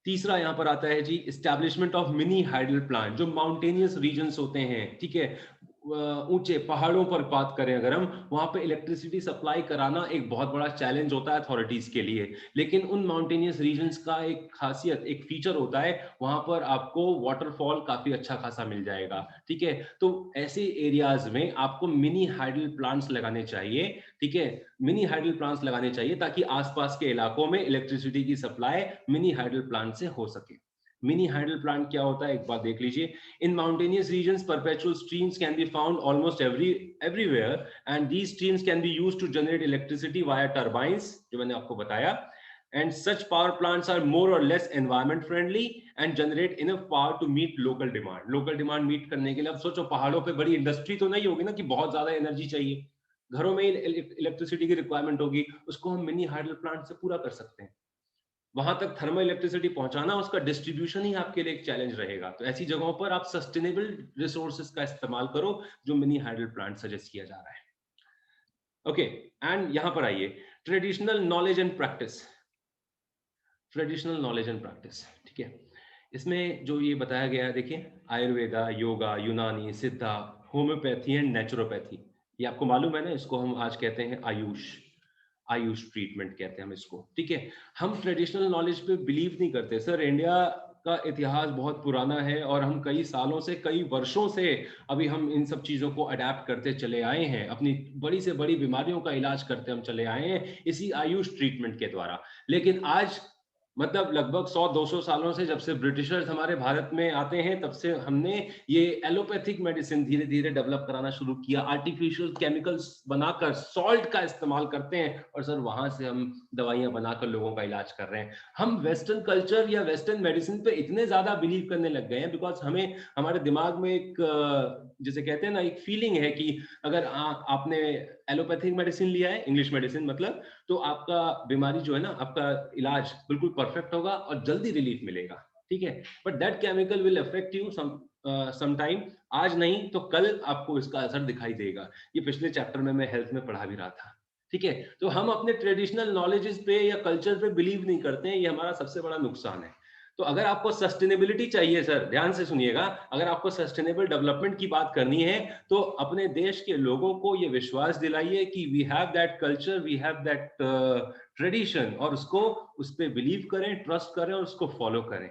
तीसरा यहाँ पर आता है जी establishment of mini hydel plant, जो माउंटेनियस रीजन्स होते हैं, ठीक है, ऊंचे पहाड़ों पर बात करें अगर हम, वहां पे इलेक्ट्रिसिटी सप्लाई कराना एक बहुत बड़ा चैलेंज होता है अथॉरिटीज के लिए। लेकिन उन माउंटेनियस रीजन्स का एक खासियत, एक फीचर होता है, वहां पर आपको वाटरफॉल काफी अच्छा खासा मिल जाएगा, ठीक है। तो ऐसे एरियाज में आपको मिनी हाइडल प्लांट्स लगाने चाहिए, ठीक है, मिनी हाइडल प्लांट्स लगाने चाहिए ताकि आसपास के इलाकों में इलेक्ट्रिसिटी की सप्लाई मिनी हाइडल प्लांट से हो सके। मिनी हाइडल प्लांट क्या होता है एक बार देख लीजिए। इन mountainous regions perpetual streams can be found almost everywhere and these streams can be used to generate electricity via turbines, जो मैंने आपको बताया, and such power plants are more or less environment friendly and generate enough power to meet local demand। local demand meet करने के लिए, अब सोचो पहाड़ों पे बड़ी इंडस्ट्री तो नहीं होगी ना कि बहुत ज्यादा एनर्जी चाहिए, घरों में इलेक्ट्रिसिटी की रिक्वायरमेंट होगी, उसको हम मिनी हाइडल प्लांट से पूरा कर सकते हैं। वहां तक थर्मल इलेक्ट्रिसिटी पहुंचाना, उसका डिस्ट्रीब्यूशन ही आपके लिए एक चैलेंज रहेगा। तो ऐसी जगहों पर आप सस्टेनेबल रिसोर्सेज का इस्तेमाल करो, जो मिनी हाइडल प्लांट सजेस्ट किया जा रहा है। ओके, एंड यहां पर आइए traditional knowledge and practice. Traditional knowledge and practice, ठीक है, इसमें जो ये बताया गया है, देखिए, आयुर्वेदा, योगा, यूनानी, सिद्धा, होम्योपैथी एंड नेचुरोपैथी, ये आपको मालूम है ना, इसको हम आज कहते हैं आयुष। आयुष ट्रीटमेंट कहते हैं हम इसको, ठीक है। हम ट्रेडिशनल नॉलेज पे बिलीव नहीं करते सर। इंडिया का इतिहास बहुत पुराना है और हम कई सालों से, कई वर्षों से अभी हम इन सब चीजों को अडेप्ट करते चले आए हैं, अपनी बड़ी से बड़ी बीमारियों का इलाज करते हम चले आए हैं इसी आयुष ट्रीटमेंट के द्वारा। लेकिन आज मतलब लगभग 100-200 सालों से, जब से ब्रिटिशर्स हमारे भारत में आते हैं, तब से हमने ये एलोपैथिक मेडिसिन धीरे धीरे डेवलप कराना शुरू किया। आर्टिफिशियल केमिकल्स बनाकर सॉल्ट का इस्तेमाल करते हैं और सर वहां से हम दवाइयां बनाकर लोगों का इलाज कर रहे हैं। हम वेस्टर्न कल्चर या वेस्टर्न मेडिसिन पे इतने ज्यादा बिलीव करने लग गए हैं बिकॉज हमें, हमारे दिमाग में एक जैसे कहते हैं ना, एक फीलिंग है कि अगर आपने एलोपैथिक मेडिसिन लिया है, इंग्लिश मेडिसिन मतलब, तो आपका बीमारी जो है ना, आपका इलाज बिल्कुल परफेक्ट होगा और जल्दी रिलीफ मिलेगा, ठीक है। But that chemical will affect you some time, आज नहीं तो कल आपको इसका असर दिखाई देगा। ये पिछले चैप्टर में मैं हेल्थ में पढ़ा भी रहा था, ठीक है। तो हम अपने ट्रेडिशनल नॉलेजेस पे या कल्चर पे बिलीव नहीं करते हैं, ये हमारा सबसे बड़ा नुकसान है। तो अगर आपको सस्टेनेबिलिटी चाहिए सर, ध्यान से सुनिएगा, अगर आपको सस्टेनेबल डेवलपमेंट की बात करनी है तो अपने देश के लोगों को ये विश्वास दिलाइए कि we have that culture, we have that tradition, और उसको, उस पर बिलीव करें, ट्रस्ट करें और उसको फॉलो करें,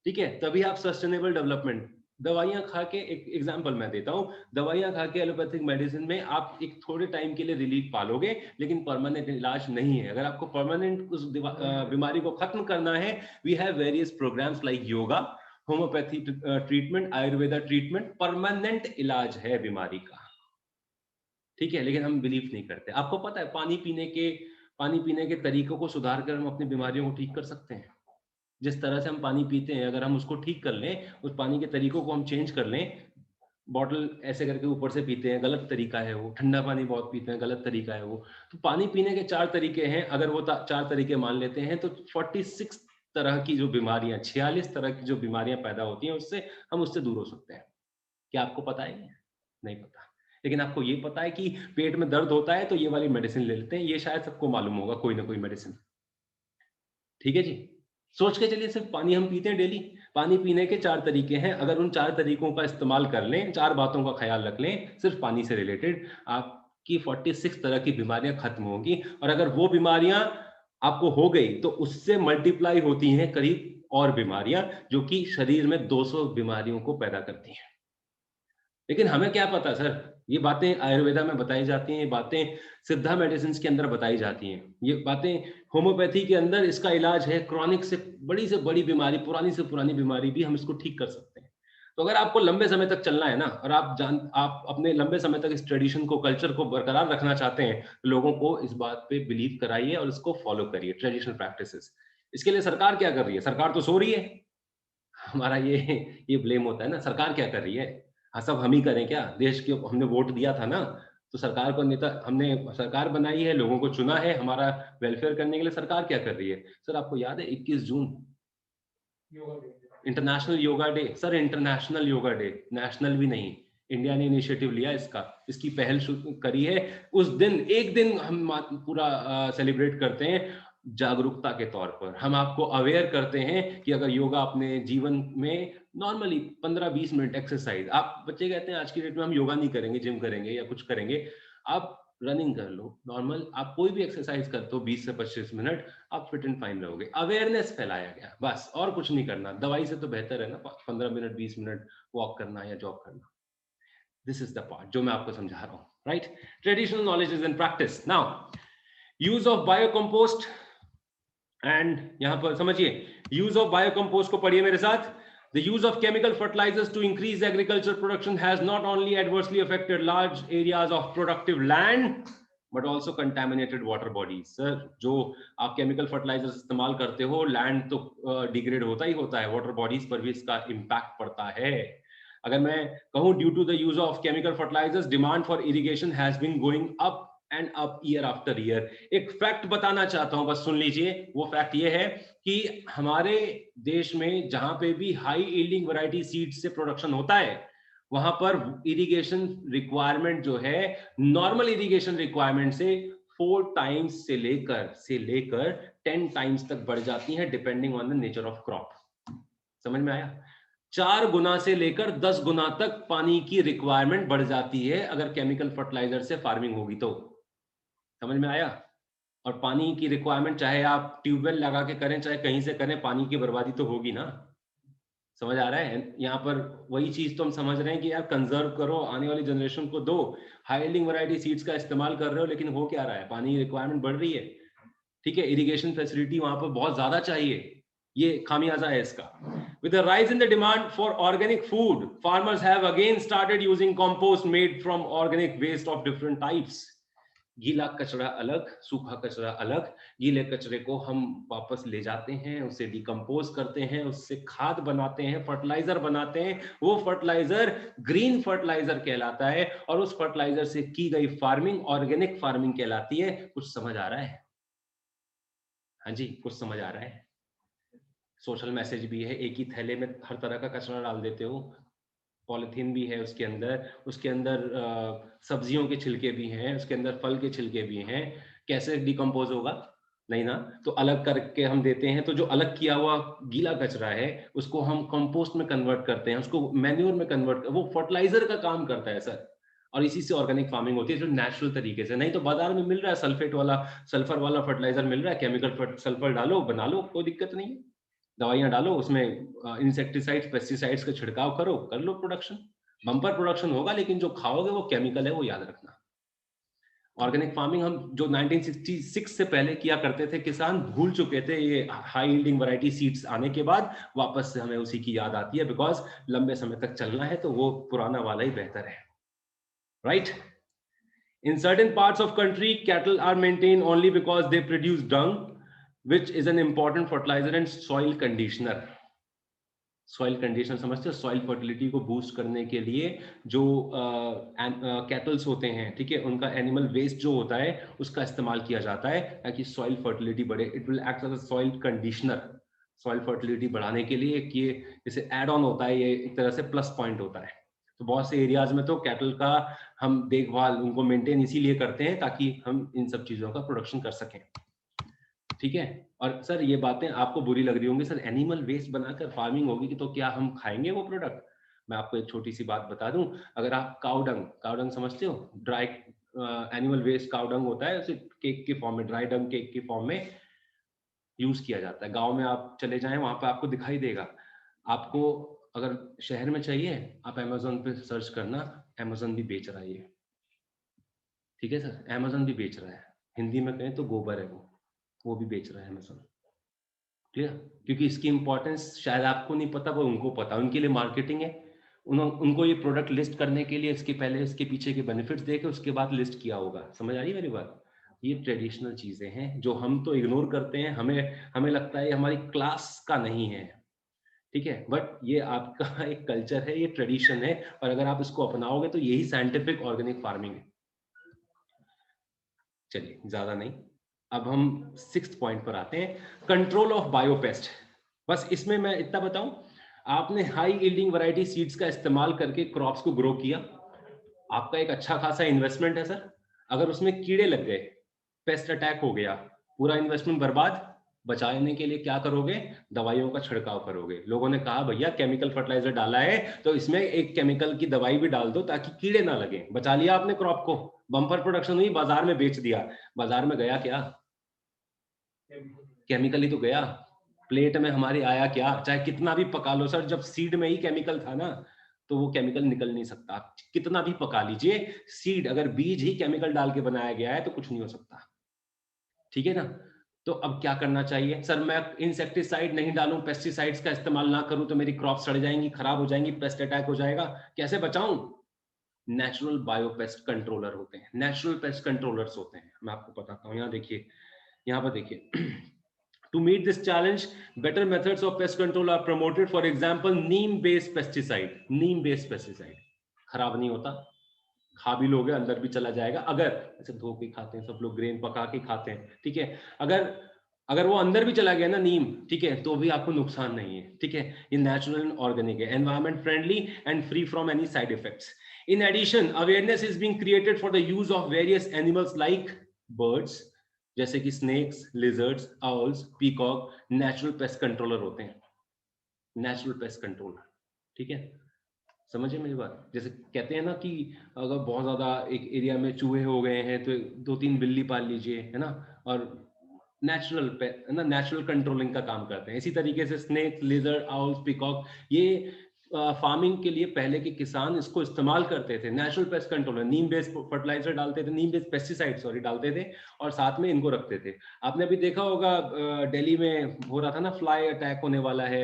ठीक है। तभी आप सस्टेनेबल डेवलपमेंट दवाइयां खा के, एक एग्जांपल मैं देता हूँ, दवाइयां खा के एलोपैथिक मेडिसिन में आप एक थोड़े टाइम के लिए रिलीफ पालोगे, लेकिन परमानेंट इलाज नहीं है। अगर आपको परमानेंट उस बीमारी को खत्म करना है, we have various programmes like yoga, homeopathy treatment, Ayurveda treatment, permanent इलाज है बीमारी का, ठीक है। लेकिन हम बिलीव नहीं करते। आपको पता है पानी पीने के तरीकों को सुधार कर हम अपनी बीमारियों को ठीक कर सकते हैं। जिस तरह से हम पानी पीते हैं, अगर हम उसको ठीक कर लें, उस पानी के तरीकों को हम चेंज कर लें, बॉटल ऐसे करके ऊपर से पीते हैं, गलत तरीका है वो। ठंडा पानी बहुत पीते हैं, गलत तरीका है वो। तो पानी पीने के 4 तरीके हैं, अगर वो 4 तरीके मान लेते हैं तो 46 तरह की जो बीमारियां, 46 तरह की जो बीमारियां पैदा होती हैं, उससे हम उससे दूर हो सकते हैं। क्या आपको पता है? नहीं पता। लेकिन आपको ये पता है कि पेट में दर्द होता है तो ये वाली मेडिसिन ले लेते हैं, ये शायद सबको मालूम होगा, कोई ना कोई मेडिसिन। ठीक है जी। सोच के चलिए, सिर्फ पानी हम पीते हैं डेली। पानी पीने के 4 तरीके हैं, अगर उन 4 तरीकों का इस्तेमाल कर लें, 4 बातों का ख्याल रख लें सिर्फ पानी से रिलेटेड, आपकी 46 तरह की बीमारियां खत्म होंगी। और अगर वो बीमारियां आपको हो गई तो उससे मल्टीप्लाई होती हैं करीब और बीमारियां, जो कि शरीर में 200 बीमारियों को पैदा करती हैं। लेकिन हमें क्या पता सर, ये बातें आयुर्वेदा में बताई जाती हैं, ये बातें सिद्धा मेडिसिन के अंदर बताई जाती हैं, ये बातें होम्योपैथी के अंदर इसका इलाज है। क्रॉनिक से बड़ी बीमारी, पुरानी से पुरानी बीमारी भी हम इसको ठीक कर सकते हैं। तो अगर आपको लंबे समय तक चलना है ना, और आप अपने लंबे समय तक इस ट्रेडिशन को, कल्चर को बरकरार रखना चाहते हैं, तो लोगों को इस बात पे बिलीव कराइए और इसको फॉलो करिए, ट्रेडिशनल प्रैक्टिसेस। इसके लिए सरकार क्या कर रही है? सरकार तो सो रही है। हमारा ये ब्लेम होता है ना, सरकार क्या कर रही है? हाँ, सब हम ही करें क्या? देश के हमने वोट दिया था ना, तो सरकार को नेता, हमने सरकार बनाई है, लोगों को चुना है हमारा वेलफेयर करने के लिए। सरकार क्या कर रही है? सर आपको याद है 21 June international yoga day? Sir international yoga day, national भी नहीं। इंडिया ने इनिशिएटिव लिया इसका, इसकी पहल करी है। उस दिन, एक दिन हम पूरा सेलिब्रेट करते हैं जागरूकता के तौर पर। हम आपको अवेयर करते हैं कि अगर योगा अपने जीवन में नॉर्मली 15-20 मिनट एक्सरसाइज, आप बच्चे कहते हैं आज की डेट में हम योगा नहीं करेंगे, जिम करेंगे या कुछ करेंगे, आप रनिंग कर लो, नॉर्मल आप कोई भी एक्सरसाइज करते हो 20 से 25 मिनट, आप फिट एंड फाइन रहोगे। अवेयरनेस फैलाया गया, बस, और कुछ नहीं करना। दवाई से तो बेहतर है ना 15 मिनट 20 मिनट वॉक करना या जॉग करना। दिस इज द पार्ट जो मैं आपको समझा रहा हूँ, right? Traditional knowledge is in practice. Now use of biocompost, and यहां पर समझिए, यूज ऑफ बायोकंपोस्ट को पढ़िए मेरे साथ। The use of chemical fertilizers to increase agriculture production has not only adversely affected large areas of productive land, but also contaminated water bodies. Sir, जो आप chemical fertilizers इस्तेमाल करते हो, land तो degrade होता ही होता है, water bodies पर भी इसका impact पड़ता है। अगर मैं कहूँ, due to the use of chemical fertilizers, demand for irrigation has been going up and up year after year. एक फैक्ट बताना चाहता हूं, बस सुन लीजिए। वो फैक्ट ये है कि हमारे देश में जहां पे भी हाई यील्डिंग वैरायटी सीड्स से प्रोडक्शन होता है, वहां पर इरिगेशन रिक्वायरमेंट जो है, नॉर्मल इरिगेशन रिक्वायरमेंट से 4 टाइम्स से लेकर 10 टाइम्स तक बढ़ जाती है, depending on the nature of crop. समझ में आया? 4 गुना से लेकर 10 गुना तक पानी की रिक्वायरमेंट बढ़ जाती है अगर केमिकल फर्टिलाइजर से फार्मिंग होगी तो। समझ में आया? और पानी की रिक्वायरमेंट, चाहे आप ट्यूबवेल लगा के करें, चाहे कहीं से करें, पानी की बर्बादी तो होगी ना। समझ आ रहा है? यहाँ पर वही चीज तो हम समझ रहे हैं कि यार कंजर्व करो, आने वाली जनरेशन को दो। हाई यील्डिंग वैरायटी सीड्स का इस्तेमाल कर रहे हो, लेकिन हो क्या रहा है? पानी रिक्वायरमेंट बढ़ रही है, ठीक है, इरिगेशन फैसिलिटी वहां पर बहुत ज्यादा चाहिए, ये खामियाजा है इसका। With the rise in the demand for organic food, farmers have again started using compost made from organic waste of different types. गीला कचरा अलग, सूखा कचरा अलग। गीले कचरे को हम वापस ले जाते हैं, उसे डिकम्पोज करते हैं, उससे खाद बनाते हैं, फर्टिलाइजर बनाते हैं। वो फर्टिलाइजर ग्रीन फर्टिलाइजर कहलाता है, और उस फर्टिलाइजर से की गई फार्मिंग ऑर्गेनिक फार्मिंग कहलाती है। कुछ समझ आ रहा है? हाँ जी, कुछ समझ आ रहा है? सोशल मैसेज भी है, एक ही थैले में हर तरह का कचरा डाल देते हो। पॉलिथीन भी है उसके अंदर सब्जियों के छिलके भी हैं, उसके अंदर फल के छिलके भी हैं। कैसे डिकम्पोज होगा? नहीं ना। तो अलग करके हम देते हैं, तो जो अलग किया हुआ गीला कचरा है उसको हम कंपोस्ट में कन्वर्ट करते हैं, उसको मैन्योर में कन्वर्ट, वो फर्टिलाइजर का काम करता है सर। और इसी से ऑर्गेनिक फार्मिंग होती है, जो नेचुरल तरीके से। नहीं तो बाजार में मिल रहा है सल्फेट वाला, सल्फर वाला फर्टिलाइजर मिल रहा है, केमिकल सल्फर डालो, बना लो, कोई दिक्कत नहीं है। दवाइयां डालो उसमें, इंसेक्टिसाइड्स पेस्टिसाइड्स का छिड़काव करो, कर लो प्रोडक्शन, बम्पर प्रोडक्शन होगा, लेकिन जो खाओगे वो केमिकल है, वो याद रखना। ऑर्गेनिक फार्मिंग हम जो 1966 से पहले किया करते थे, किसान भूल चुके थे, ये हाई यील्डिंग वैरायटी सीड्स आने के बाद वापस से हमें उसी की याद आती है, बिकॉज लंबे समय तक चलना है तो वो पुराना वाला ही बेहतर है, right? In certain parts of country, cattle are maintained only because they produce dung, which is an important fertilizer and soil conditioner. Soil conditioner समझते हो? सॉइल फर्टिलिटी को बूस्ट करने के लिए जो कैटल्स होते हैं, ठीक है, उनका एनिमल वेस्ट जो होता है उसका इस्तेमाल किया जाता है ताकि सॉइल फर्टिलिटी बढ़े। It will act as a soil conditioner, soil fertility बढ़ाने के लिए। कि ये जैसे एड ऑन होता है, ये एक तरह से प्लस पॉइंट होता है। तो बहुत से एरियाज में तो कैटल का हम देखभाल, उनको मेंटेन इसीलिए करते हैं ताकि हम इन सब चीजों का प्रोडक्शन कर सकें, ठीक है। और सर ये बातें आपको बुरी लग रही होंगी, सर एनिमल वेस्ट बनाकर फार्मिंग होगी कि तो क्या हम खाएंगे वो प्रोडक्ट? मैं आपको एक छोटी सी बात बता दूं, अगर आप काउडंग समझते हो, ड्राई एनिमल वेस्ट काउडंग होता है, उसे केक के फॉर्म में, ड्राई डंग केक के फॉर्म में यूज किया जाता है। गांव में आप चले जाएं, वहां पे आपको दिखाई देगा। आपको अगर शहर में चाहिए, आप अमेजोन पे सर्च करना, अमेजोन भी बेच रहा है ये, ठीक है सर, अमेजोन भी बेच रहा है। हिंदी में कहें तो गोबर है वो भी बेच रहा है अमेजोन, क्लियर? क्योंकि इसकी इंपॉर्टेंस शायद आपको नहीं पता, वो उनको पता, उनके लिए मार्केटिंग है। उनको ये प्रोडक्ट लिस्ट करने के लिए इसके पहले इसके पीछे के बेनिफिट्स देके उसके बाद लिस्ट किया होगा। समझ आ रही है मेरी बात? ये ट्रेडिशनल चीजें हैं जो हम तो इग्नोर करते हैं, हमें लगता है ये हमारी क्लास का नहीं है, ठीक है, बट ये आपका एक कल्चर है, ये ट्रेडिशन है, और अगर आप इसको अपनाओगे तो यही साइंटिफिक ऑर्गेनिक फार्मिंग है। चलिए ज्यादा नहीं, अब हम 6th पॉइंट पर आते हैं, कंट्रोल ऑफ बायोपेस्ट। बस इसमें मैं इतना बताऊं, आपने हाई यील्डिंग वैरायटी सीड्स का इस्तेमाल करके क्रॉप्स को ग्रो किया, आपका एक अच्छा खासा इन्वेस्टमेंट है सर। अगर उसमें कीड़े लग गए, पेस्ट अटैक हो गया, पूरा इन्वेस्टमेंट बर्बाद। बचाने के लिए क्या करोगे? दवाइयों का छिड़काव करोगे। लोगों ने कहा भैया केमिकल फर्टिलाइजर डाला है तो इसमें एक केमिकल की दवाई भी डाल दो ताकि कीड़े ना लगे। बचा लिया आपने क्रॉप को, बम्पर प्रोडक्शन हुई, बाजार में बेच दिया। बाजार में गया क्या? केमिकल ही तो गया। प्लेट में हमारे आया क्या? चाहे कितना भी पका लो सर, जब सीड में ही केमिकल था ना, तो वो केमिकल निकल नहीं सकता। कितना भी पका लीजिए, सीड अगर बीज ही केमिकल डाल के बनाया गया है तो कुछ नहीं हो सकता, ठीक है ना? तो अब क्या करना चाहिए? सर मैं इंसेक्टिसाइड नहीं डालूं, पेस्टिसाइड्स का इस्तेमाल ना करूं तो मेरी क्रॉप सड़ जाएंगी, खराब हो जाएंगी, पेस्ट अटैक हो जाएगा, कैसे बचाऊं? नेचुरल बायोपेस्ट कंट्रोलर होते हैं, नेचुरल पेस्ट कंट्रोलर्स होते हैं। मैं आपको बताता हूं, यहाँ देखिए, यहाँ पर देखिए। To meet this challenge, better methods of pest control are promoted. For example, neem-based pesticide. Neem-based pesticide खराब नहीं होता, खा भी लोगे अंदर भी चला जाएगा। अगर ऐसे धो के खाते हैं सब लोग, ग्रेन पका के खाते हैं, ठीक है, अगर अगर वो अंदर भी चला गया ना नीम, ठीक है, तो भी आपको नुकसान नहीं है, ठीक है। ये नेचुरल एंड ऑर्गेनिक है, environment friendly and free from any side effects. In addition, awareness is being created for the use of various animals like birds, जैसे कि snakes, lizards, owls, peacock, natural pest controller होते हैं, natural pest controller, ठीक है। समझिए मेरी बात? जैसे कहते हैं ना कि अगर बहुत ज्यादा एक एरिया में चूहे हो गए हैं तो 2-3 बिल्ली पाल लीजिए, है ना, और नेचुरल है ना, नेचुरल कंट्रोलिंग का काम करते हैं। इसी तरीके से स्नेक, लेजर, आउल्स, पिकॉक, ये फार्मिंग के लिए पहले के किसान इसको इस्तेमाल करते थे, नेचुरल पेस्ट कंट्रोलर। नीम बेस्ड फर्टिलाइजर डालते थे, नीम बेस्ड पेस्टिसाइड सॉरी डालते थे, और साथ में इनको रखते थे। आपने अभी देखा होगा दिल्ली में हो रहा था ना, फ्लाई अटैक होने वाला है,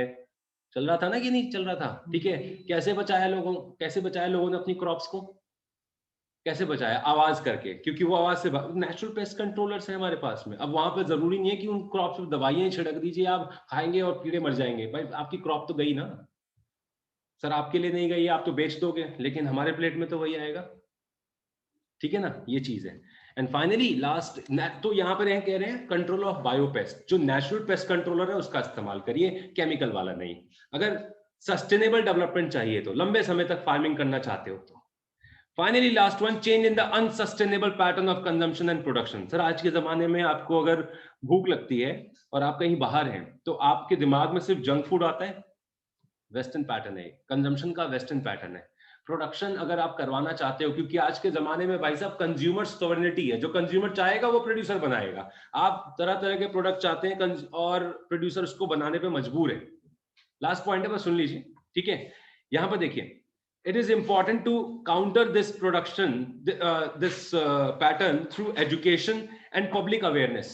चल रहा था ना कि नहीं चल रहा था, ठीक है। कैसे बचाया लोगों ने अपनी क्रॉप्स को? कैसे बचाया? आवाज करके, क्योंकि वो आवाज से नेचुरल पेस्ट कंट्रोलर्स है हमारे पास में। अब वहां पर जरूरी नहीं है कि उन क्रॉप्स पे दवाइयां छिड़क दीजिए, आप खाएंगे और कीड़े मर जाएंगे। भाई आपकी क्रॉप तो गई ना सर, आपके लिए नहीं गई, आप तो बेच दोगे, लेकिन हमारे प्लेट में तो वही आएगा, ठीक है ना, ये चीज है। एंड फाइनली लास्ट, तो यहाँ पर कह रहे हैं कंट्रोल ऑफ बायोपेस्ट, जो नेचुरल पेस्ट कंट्रोलर है उसका इस्तेमाल करिए, केमिकल वाला नहीं। अगर सस्टेनेबल डेवलपमेंट चाहिए तो, लंबे समय तक फार्मिंग करना चाहते हो तो। Finally last one, change in the unsustainable pattern of consumption and production. Sir आज के जमाने में आपको अगर भूख लगती है और आप कहीं बाहर हैं, तो आपके दिमाग में सिर्फ जंक फूड आता है, वेस्टर्न पैटर्न है, कंजम्पशन का वेस्टर्न पैटर्न है। प्रोडक्शन अगर आप करवाना चाहते हो, क्योंकि आज के जमाने में भाई साहब कंज्यूमर सोवरेनिटी है, जो कंज्यूमर चाहेगा वो प्रोड्यूसर बनाएगा। आप तरह तरह के प्रोडक्ट चाहते हैं और प्रोड्यूसर उसको बनाने पे मजबूर है। लास्ट पॉइंट है, बस सुन लीजिए, ठीक है। यहां पर देखिए, it is important to counter this production pattern through education and public awareness।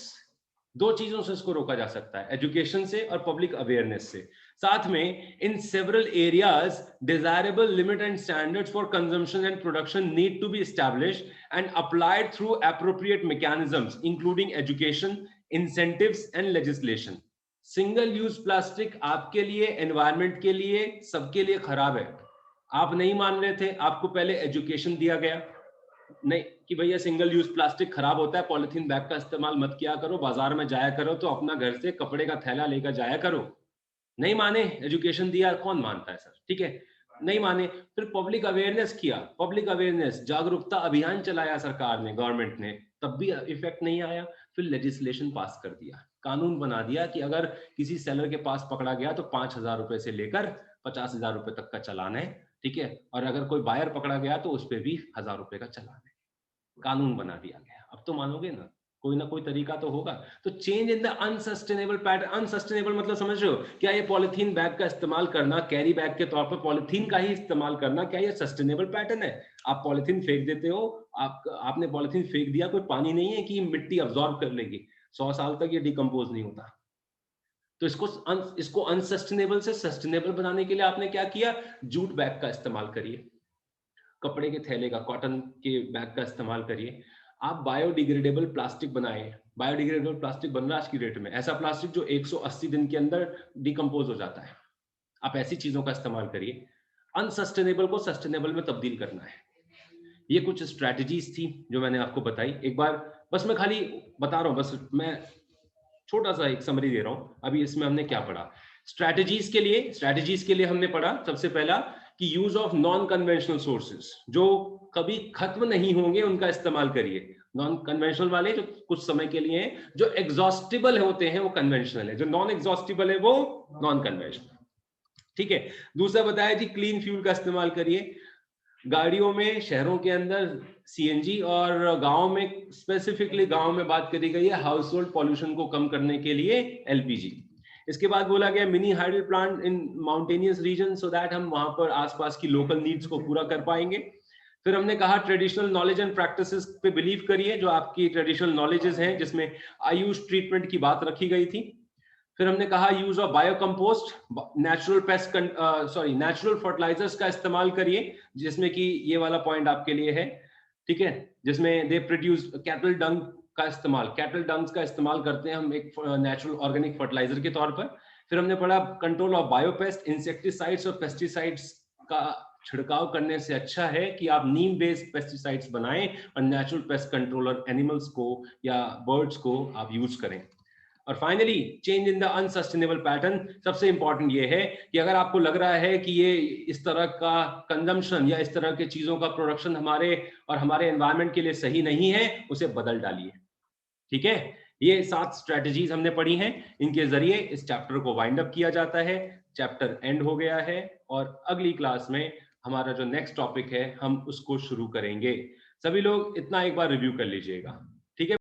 दो चीजों से इसको रोका जा सकता है, एजुकेशन से और पब्लिक अवेयरनेस से। साथ में in several areas desirable limit and standards for consumption and production need to be established and applied through appropriate mechanisms including education, incentives and legislation. Single use plastic आपके लिए, environment के लिए, सबके लिए खराब है। आप नहीं मान रहे थे, आपको पहले एजुकेशन दिया गया नहीं कि भैया सिंगल यूज प्लास्टिक खराब होता है, पॉलिथीन बैग का इस्तेमाल मत किया करो, बाजार में जाया करो तो अपना घर से कपड़े का थैला लेकर जाया करो। नहीं माने, एजुकेशन दिया, कौन मानता है सर, ठीक है, नहीं माने। फिर पब्लिक अवेयरनेस किया, पब्लिक अवेयरनेस जागरूकता अभियान चलाया सरकार ने, गवर्नमेंट ने, तब भी इफेक्ट नहीं आया। फिर लेजिस्लेशन पास कर दिया, कानून बना दिया कि अगर किसी सेलर के पास पकड़ा गया तो 5,000 रुपए से लेकर 50,000 रुपए तक का चालान है, ठीक है, और अगर कोई बायर पकड़ा गया तो उस पर भी 1,000 रुपए का चालान है। कानून बना दिया गया। अब तो मानोगे ना कोई तरीका तो होगा। तो change in the unsustainable pattern. Unsustainable मतलब समझ रहे हो, क्या ये पॉलिथीन बैग का इस्तेमाल करना, कैरी बैग के तौर पर पॉलिथीन का ही इस्तेमाल करना, क्या ये सस्टेनेबल पैटर्न है? आप पॉलिथीन फेंक देते हो, आपने पॉलिथीन फेंक दिया, कोई पानी नहीं है कि मिट्टी अब्सॉर्ब कर लेगी, 100 साल तक ये डिकम्पोज नहीं होता। तो इसको अनसस्टेनेबल से सस्टेनेबल बनाने के लिए आपने क्या किया? जूट बैग का इस्तेमाल करिए, कपड़े के थैले का, कॉटन के बैग का इस्तेमाल करिए। आप बायोडिग्रेडेबल प्लास्टिक बनाए। बायोडिग्रेडेबल प्लास्टिक बन रहा है आज की डेट में, ऐसा प्लास्टिक जो 180 दिन के अंदर डिकम्पोज हो जाता है। आप ऐसी चीजों का इस्तेमाल करिए। अनसस्टेनेबल को सस्टेनेबल में तब्दील करना है। ये कुछ स्ट्रैटेजीज थी जो मैंने आपको बताई। एक बार बस मैं खाली बता रहा हूं, बस मैं छोटा सा एक समरी दे रहा हूं। अभी इसमें हमने क्या पढ़ा? स्ट्रैटेजीज के लिए हमने पढ़ा सबसे पहला कि use of non conventional sources, जो कभी खत्म नहीं होंगे उनका इस्तेमाल करिए। नॉन कन्वेंशनल वाले जो कुछ समय के लिए हैं, जो एग्जॉस्टिबल होते हैं वो कन्वेंशनल है, जो नॉन एग्जॉस्टिबल है वो नॉन कन्वेंशनल, ठीक है। दूसरा बताया जी क्लीन फ्यूल का इस्तेमाल करिए। गाड़ियों में, शहरों के अंदर सीएनजी, और गांव में, स्पेसिफिकली गांव में बात करी गई है हाउस होल्ड पॉल्यूशन को कम करने के लिए एलपीजी। इसके बाद बोला गया mini hydel plant in mountainous region, so that हम वहां पर आसपास की लोकल नीड्स को पूरा कर पाएंगे। फिर हमने कहा ट्रेडिशनल नॉलेज एंड प्रैक्टिसेस पे बिलीव करिए, जो आपकी ट्रेडिशनल नॉलेजेस हैं, जिसमें आयुष ट्रीटमेंट की बात रखी गई थी। फिर हमने कहा use of bio compost, natural fertilizers का इस्तेमाल करिए, जिसमें कि ये वाला पॉइंट आपके लिए है, ठीक है, जिसमें they produce cattle dung cattle dungs का इस्तेमाल करते हैं हम एक नेचुरल ऑर्गेनिक फर्टिलाइजर के तौर पर। फिर हमने पढ़ा कंट्रोल ऑफ बायोपेस्ट, इंसेक्टिसाइड्स और पेस्टिसाइड्स का छिड़काव करने से अच्छा है कि आप नीम बेस्ड पेस्टिसाइड्स बनाएं और नेचुरल पेस्ट कंट्रोलर एनिमल्स को या बर्ड्स को आप यूज करें। और finally change in the unsustainable pattern. सबसे इंपॉर्टेंट ये है कि अगर आपको लग रहा है कि ये इस तरह का कंजम्पशन या इस तरह के चीजों का प्रोडक्शन हमारे और हमारे एनवायरनमेंट के लिए सही नहीं है, उसे बदल डालिए, ठीक है। ये 7 स्ट्रेटजीज हमने पढ़ी हैं, इनके जरिए इस चैप्टर को वाइंड अप किया जाता है। चैप्टर एंड हो गया है और अगली क्लास में हमारा जो नेक्स्ट टॉपिक है हम उसको शुरू करेंगे। सभी लोग इतना एक बार रिव्यू कर लीजिएगा।